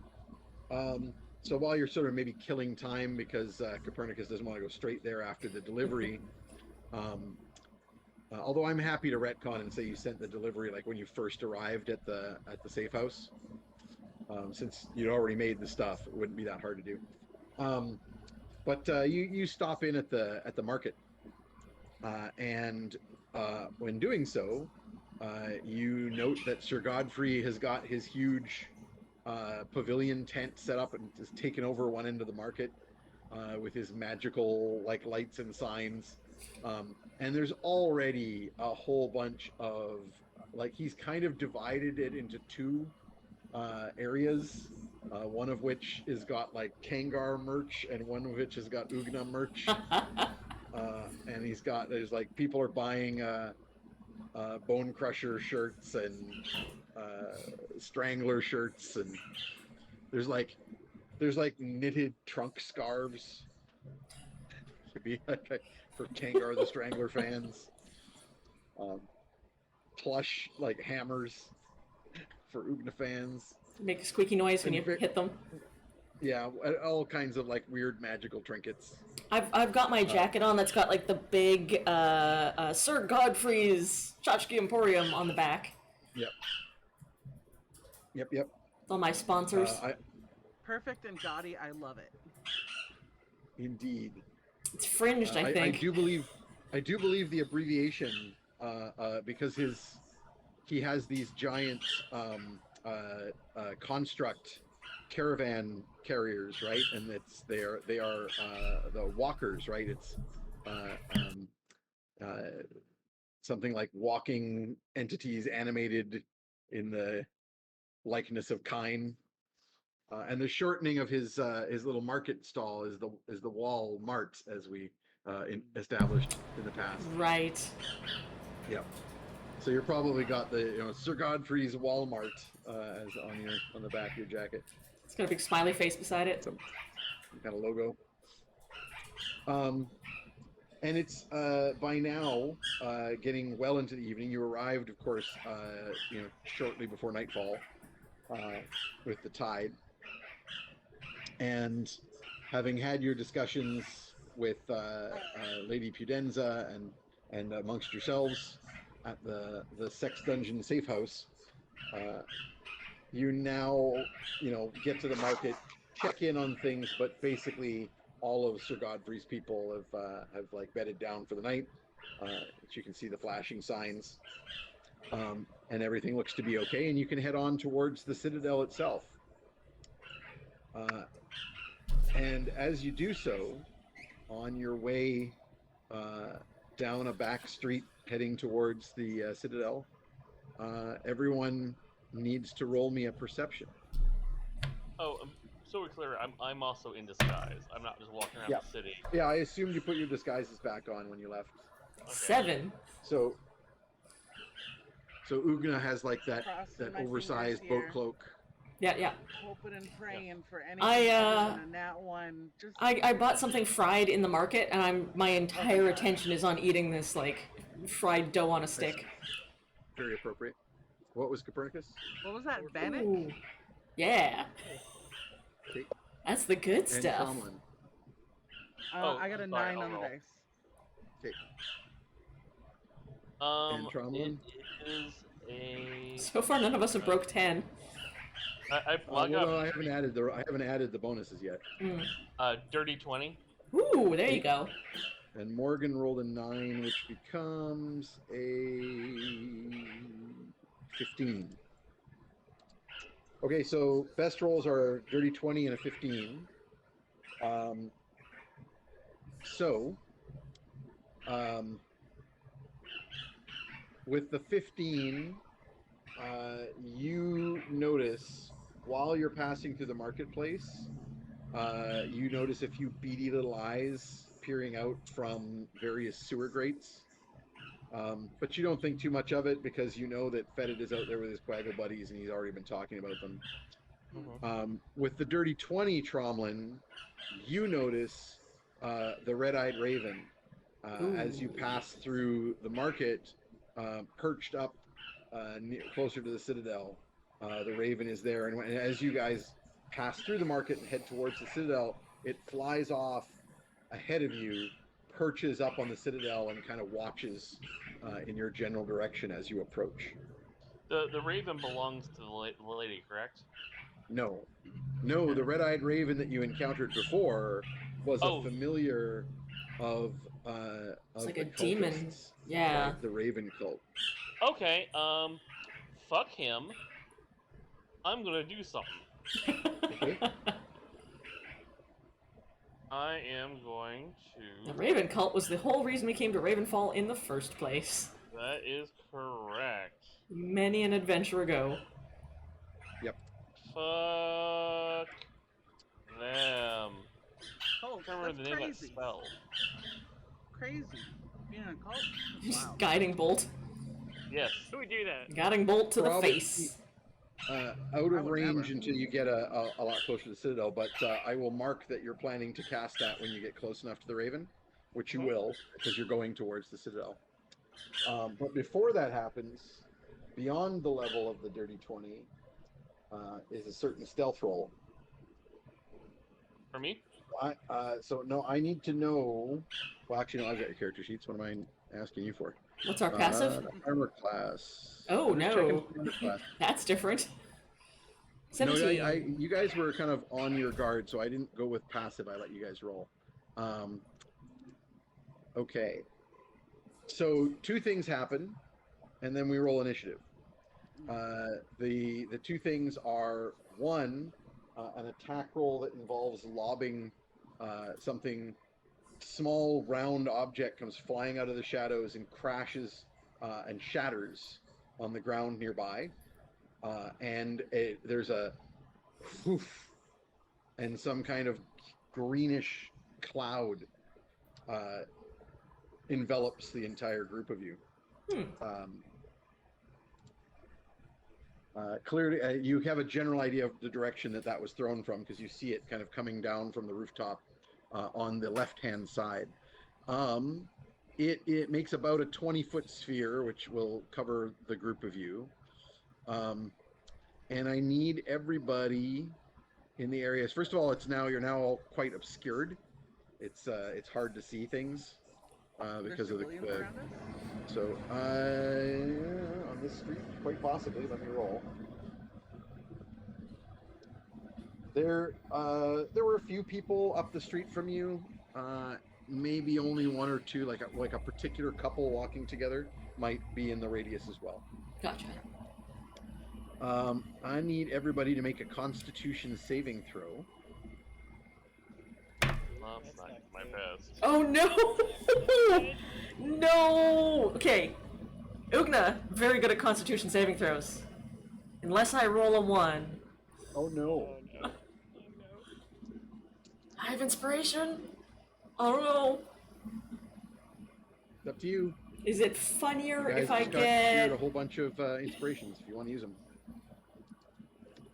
So while you're sort of maybe killing time because Copernicus doesn't want to go straight there after the delivery, although I'm happy to retcon and say you sent the delivery like when you first arrived at the safe house, since you'd already made the stuff, it wouldn't be that hard to do. But you stop in at the market, and when doing so, you note that Sir Godfrey has got his huge pavilion tent set up and has taken over one end of the market with his magical like lights and signs. And there's already a whole bunch of like he's kind of divided it into two areas. One of which has got like Kangar merch, and one of which has got Ugna merch. And there's like people are buying Bone Crusher shirts and Strangler shirts, and there's like knitted trunk scarves to be like for Kangar the Strangler fans. Plush like hammers for Ugna fans. Make a squeaky noise when you hit them. Yeah, all kinds of like weird magical trinkets. I've got my jacket on that's got like the big Sir Godfrey's Tchotchke Emporium on the back. Yep. All my sponsors. Perfect and gaudy. I love it. Indeed. It's fringed, I think. I do believe the abbreviation because he has these giant construct caravan carriers, right? And they are the walkers, right? It's something like walking entities animated in the likeness of kine. And the shortening of his little market stall is the wall mart, as we established in the past. Right. Yep. So you're probably got the Sir Godfrey's Walmart as on the back of your jacket. It's got a big smiley face beside it. Some kind of logo. And it's by now getting well into the evening. You arrived, of course, shortly before nightfall with the tide. And having had your discussions with Lady Pudenza and amongst yourselves at the Sex Dungeon Safe House, you now get to the market, check in on things, but basically all of Sir Godfrey's people have like bedded down for the night. As you can see, the flashing signs, and everything looks to be okay, and you can head on towards the Citadel itself. And as you do so, on your way down a back street heading towards the Citadel, everyone needs to roll me a perception. Oh, so we're clear. I'm also in disguise. I'm not just walking around Yeah. the city. Yeah, I assumed you put your disguises back on when you left. Okay. 7. So Ugna has like that Crossing my oversized fingers boat here. cloak. Yeah. Hoping and praying for anything I, other than a nat 1. Just I bought something fried in the market, and my entire God. attention is on eating this like fried dough on a stick. Very appropriate. What was Copernicus? What was that? Bannock? Ooh. Yeah. Okay. That's the good And stuff. Tromlin. I got a sorry, 9 I'll on the roll. dice. Okay. And Tromlin? It is a. So far, none of us have broke 10. Well, I got No, I haven't added the bonuses yet. Mm. dirty 20. Ooh, there you go. And Morgan rolled a 9, which becomes a 15. Okay, so best rolls are dirty 20 and a 15. With the 15, you notice while you're passing through the marketplace, you notice a few beady little eyes peering out from various sewer grates. But you don't think too much of it because you know that Fetid is out there with his Quaggle buddies and he's already been talking about them. With the dirty 20, Tromlin, you notice the red-eyed raven as you pass through the market, perched up closer to the citadel. The raven is there, and as you guys pass through the market and head towards the citadel, it flies off ahead of you, perches up on the citadel, and kind of watches in your general direction as you approach. The raven belongs to the lady, correct? No, the red-eyed raven that you encountered before was a familiar of It's like the a demon. cultists, Yeah. right? The Raven cult. Okay, fuck him. I'm gonna do something. Okay. I am going The to. Raven cult was the whole reason we came to Ravenfall in the first place. That is correct. Many an adventure ago. Yep. Fuck them. Cult. I can't remember the name of that Crazy. spell. Crazy. Being a cult? Just Wow. guiding bolt. Yes. So we do that. Guiding bolt to the Probably, face. Out I of would range never. until you get a lot closer to the citadel, but I will mark that you're planning to cast that when you get close enough to the Raven, which you will, because you're going towards the citadel. But before that happens, beyond the level of the dirty 20, is a certain stealth roll. For me? I need to know. Well, actually, no, I've got your character sheets. What am I asking you for? What's our passive? Armor class. Oh, I'm just no. checking armor class. That's different. No, 17. you guys were kind of on your guard, so I didn't go with passive. I let you guys roll. Okay. So 2 things happen, and then we roll initiative. The 2 things are, 1, an attack roll that involves lobbing something. Small round object comes flying out of the shadows and crashes and shatters on the ground nearby. And there's a poof, and some kind of greenish cloud envelops the entire group of you. Clearly, you have a general idea of the direction that was thrown from because you see it kind of coming down from the rooftop on the left-hand side. It makes about a 20-foot sphere, which will cover the group of you. And I need everybody in the areas. First of all, you're now all quite obscured. It's hard to see things because of the. Around us? So on this street, quite possibly. Let me roll. There were a few people up the street from you. Maybe only 1 or 2, like a particular couple walking together, might be in the radius as well. Gotcha. I need everybody to make a Constitution saving throw. That's not my best. Oh no! No! Okay. Ugna, very good at Constitution saving throws. Unless I roll a 1. Oh no! I have inspiration. I don't know. It's up to you. Is it You funnier guys if I just got cleared a get? whole bunch of inspirations if you want to use them.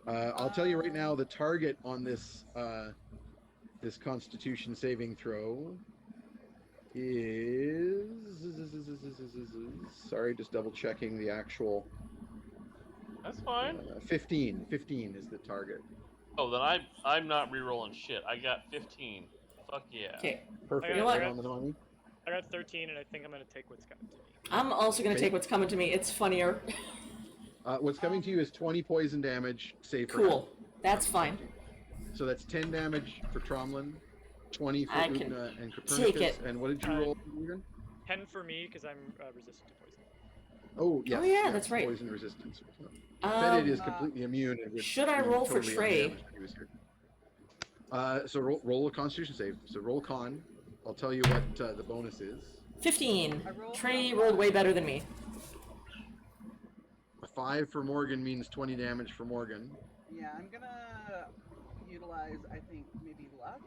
I'll tell you right now, the target on this this Constitution saving throw is sorry, just double checking the actual. That's fine. 15. 15 is the target. Oh, then I'm not re-rolling shit. I got 15. Fuck yeah. Okay. Perfect. You know Right what? on the money. I got 13, and I think I'm gonna take what's coming to me. I'm also gonna Okay. take what's coming to me. It's funnier. What's coming to you is 20 poison damage, save for Cool. That's fine. So that's 10 damage for Tromlin, 20 for I can Ugna and take Copernicus. it. And what did you roll, Eugen? 10 for me because I'm resistant to poison. Oh, yes. yeah, yes, that's right. Poison resistance. Fetid is Uh, completely immune. And would should I be roll for totally Trey? undamaged if he was here. So roll a Constitution save. So roll a con. I'll tell you what the bonus is. 15. I rolled Trey a rolled way better than me. A 5 for Morgan means 20 damage for Morgan. Yeah, I'm gonna utilize, I think, maybe luck.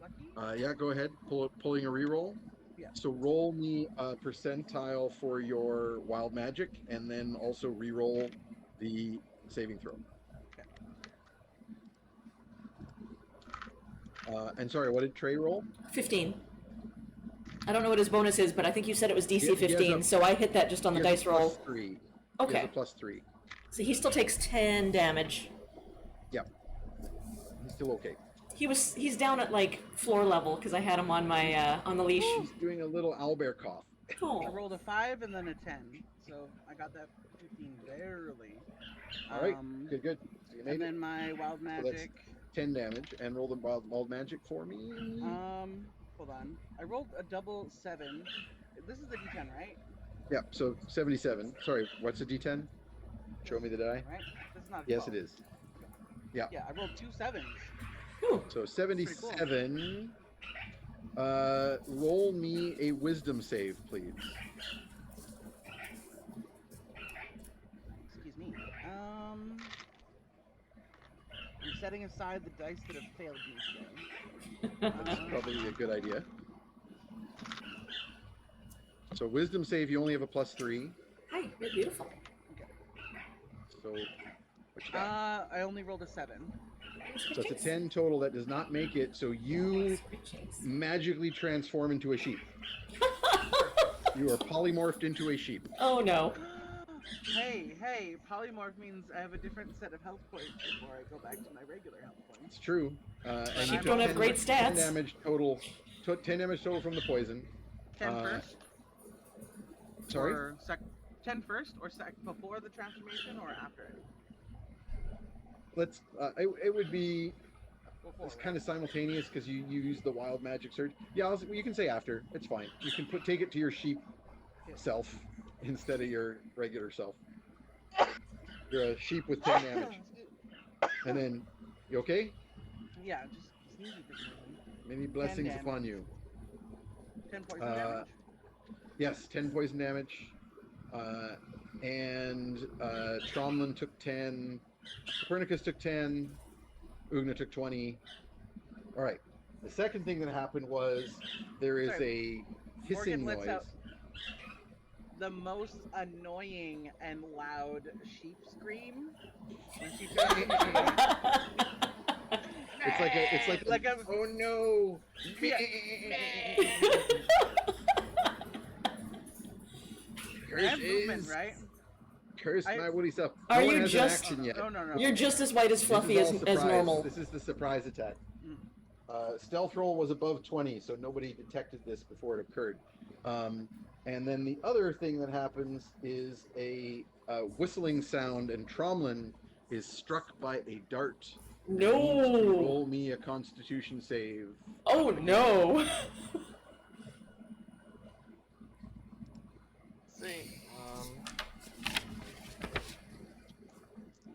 Lucky? Yeah, go ahead. Pulling a reroll. Yeah. So roll me a percentile for your wild magic, and then also reroll the saving throw. Okay. And sorry, what did Trey roll? 15. I don't know what his bonus is, but I think you said it was DC He has 15, a- so I hit that just on the He has dice a roll. +3. He has Okay. a +3. So he still takes 10 damage. Yep. He's still okay. He's down at like floor level because I had him on my on the leash. He's doing a little owlbear cough. I Oh. rolled a 5 and then a 10, so I got that 15 barely. All right. Good, good. So you made And it. then my wild that's- magic. 10 damage, and roll the wild magic for me. Hold on. I rolled a double 7. This is the D10, right? Yeah, so 77. Sorry, what's a D10? Show me the die. Right? This is not a Yes, 12. it is. Yeah. Yeah, I rolled 2 7s. Whew. So 77. Roll me a wisdom save, please. Excuse me. I'm setting aside the dice that have failed me today. That's probably a good idea. So wisdom save, you only have a +3. Hi, you're beautiful. So what you got? I only rolled a 7. So it's a 10 total. That does not make it. So you magically transform into a sheep. You are polymorphed into a sheep. Oh no. Hey, polymorph means I have a different set of health points before I go back to my regular health points. It's true. And Sheep you took don't have 10 great 10 stats. damage total. 10 damage total from the poison. 10 Uh, first? Sorry. Or 10 first, or before the transformation, or after it? Let's. It would be. Before, It's right? kind of simultaneous because you use the wild magic surge. Yeah, you can say after. It's fine. You can take it to your sheep self instead of your regular self. You're a sheep with 10 damage. And then, you okay? Yeah, just sneezy for some reason. Many blessings damage. upon you. 10 poison damage. Yes, 10 poison damage. And Tromlin took 10. Copernicus took 10. Ugna took 20. All right. The second thing that happened was there is Sorry. a hissing Morgan lets noise. out the most annoying and loud sheep scream when she turns into It's like Like a- oh no. Yeah. Curse and movement, is right? curse I- my woody self. Are No one you has just- an action yet. Oh no. You're just as white as This fluffy is as, all as surprise. normal. This is the surprise attack. Mm. Stealth roll was above 20, so nobody detected this before it occurred. And then the other thing that happens is a whistling sound, and Tromlin is struck by a dart. No. Needs to roll me a Constitution save. Oh no. See,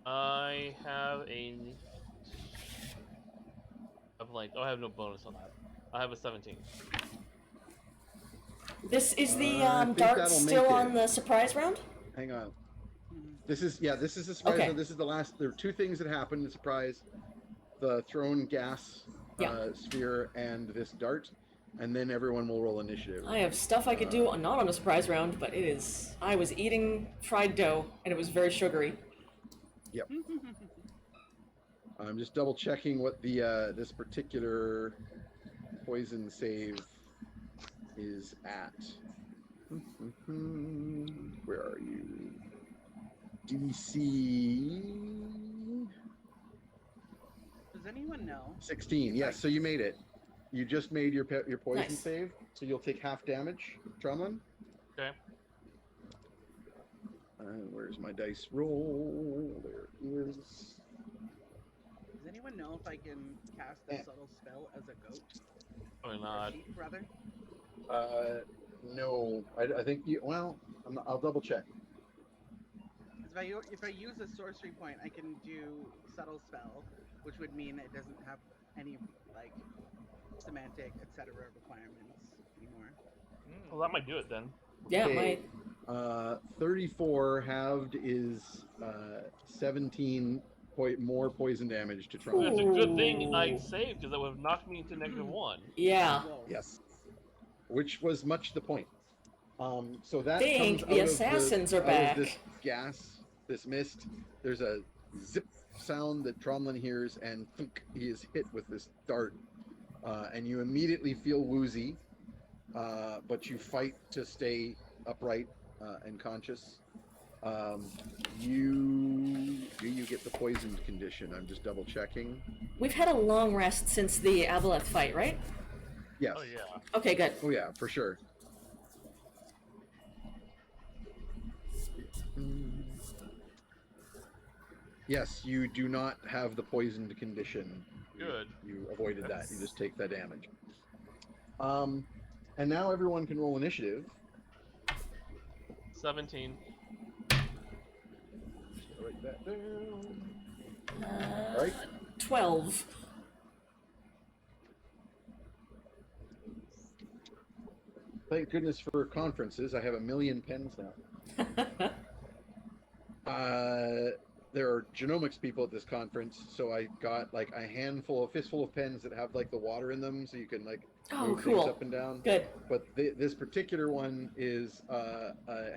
I have a. I've like, oh, I have no bonus on that. I have a 17. This is the I think dart that'll still make on it. the surprise round? Hang on. Mhm. This is the surprise. Okay. This is the last. There are two things that happened in the surprise. the thrown gas Yeah. sphere and this dart, and then everyone will roll initiative. I have stuff I could do, not on a surprise round, but it is. I was eating fried dough, and it was very sugary. Yep. I'm just double checking what the this particular poison save is at. Where are you? DC Does anyone know? 16. Yes, so you made it. You just made your poison Nice. save, so you'll take half damage, Trumlin. Okay. Where's my dice roll? There it is. Does anyone know if I can cast a subtle spell as a goat? Probably Or not. sheep, rather? No, I think you. Well, I'll double check. 'Cause if I use a sorcery point, I can do subtle spell, which would mean it doesn't have any like semantic, etc. requirements anymore. Well, that might do it then. Yeah, Okay. my 34 halved is 17 more poison damage to Trump. It's a good thing I Ooh. saved because that would have knocked me into -1. yeah. Whoa. Yes, which was much the point. So that Think comes the out assassins of are the, out of back. this gas, this mist. There's a zip sound that Tromlin hears, and thunk, he is hit with this dart, and you immediately feel woozy, but you fight to stay upright and conscious. Do you get the poisoned condition? I'm just double checking. We've had a long rest since the Aboleth fight, right? Yes. Oh yeah. Okay, good. Oh yeah, for sure. Yes, you do not have the poisoned condition. Good. You avoided that. You just take that damage. And now everyone can roll initiative. 17. Write that down. Uh, All right. 12. Thank goodness for conferences. I have 1 million pens now. There are genomics people at this conference, so I got like a fistful of pens that have like the water in them, so you can like Oh, move cool. things up and down. Good. But this particular one is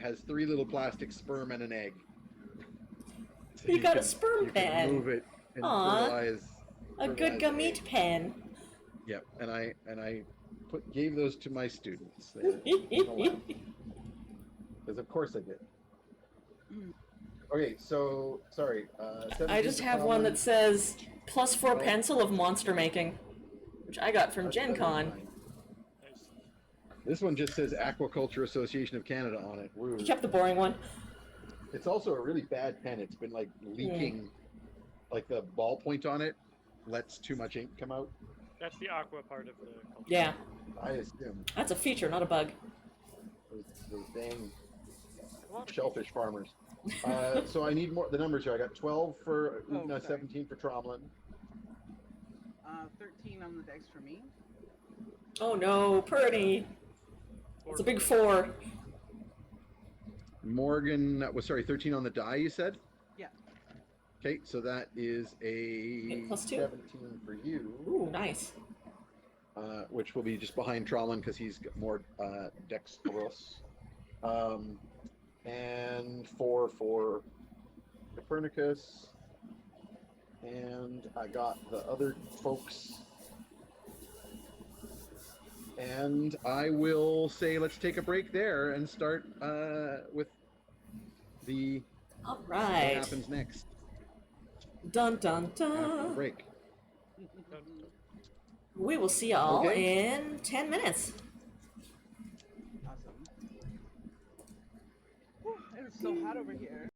has 3 little plastic sperm and an egg. So You got a can- sperm you can pen. Move it and Aw. fertilize. A good fertilize gamete egg. pen. Yep, and I gave those to my students. Because of course I did. Okay, so sorry. I 17 just for have one common. that says +4 Oh. pencil of monster making, which I got from That's Gen better than Con. mine. This one just says Aquaculture Association of Canada on it. Woo. You kept the boring one. It's also a really bad pen. It's been like leaking, like the ballpoint on it lets too much ink come out. That's the aqua part of the culture. Yeah, I assume that's a feature, not a bug. those dang A lot of shellfish farmers. So I need more the numbers here. I got 12 for Oh, Ugna, sorry. 17 for Tromlin. 13 on the dice for me. Oh no, Purdy. Or- It's a big 4. Morgan was 13 on the die. You said. Yeah. Okay, so that is a Okay, +2. 17 for you. Ooh, nice. Which will be just behind Tromlin because he's got more dexterous. And 4 for Copernicus. And I got the other folks. And I will say let's take a break there and start with the All what right. happens next Dun dun after the dun. break. We will see y'all Okay. in 10 minutes. Awesome. Whew, it is so hot over here.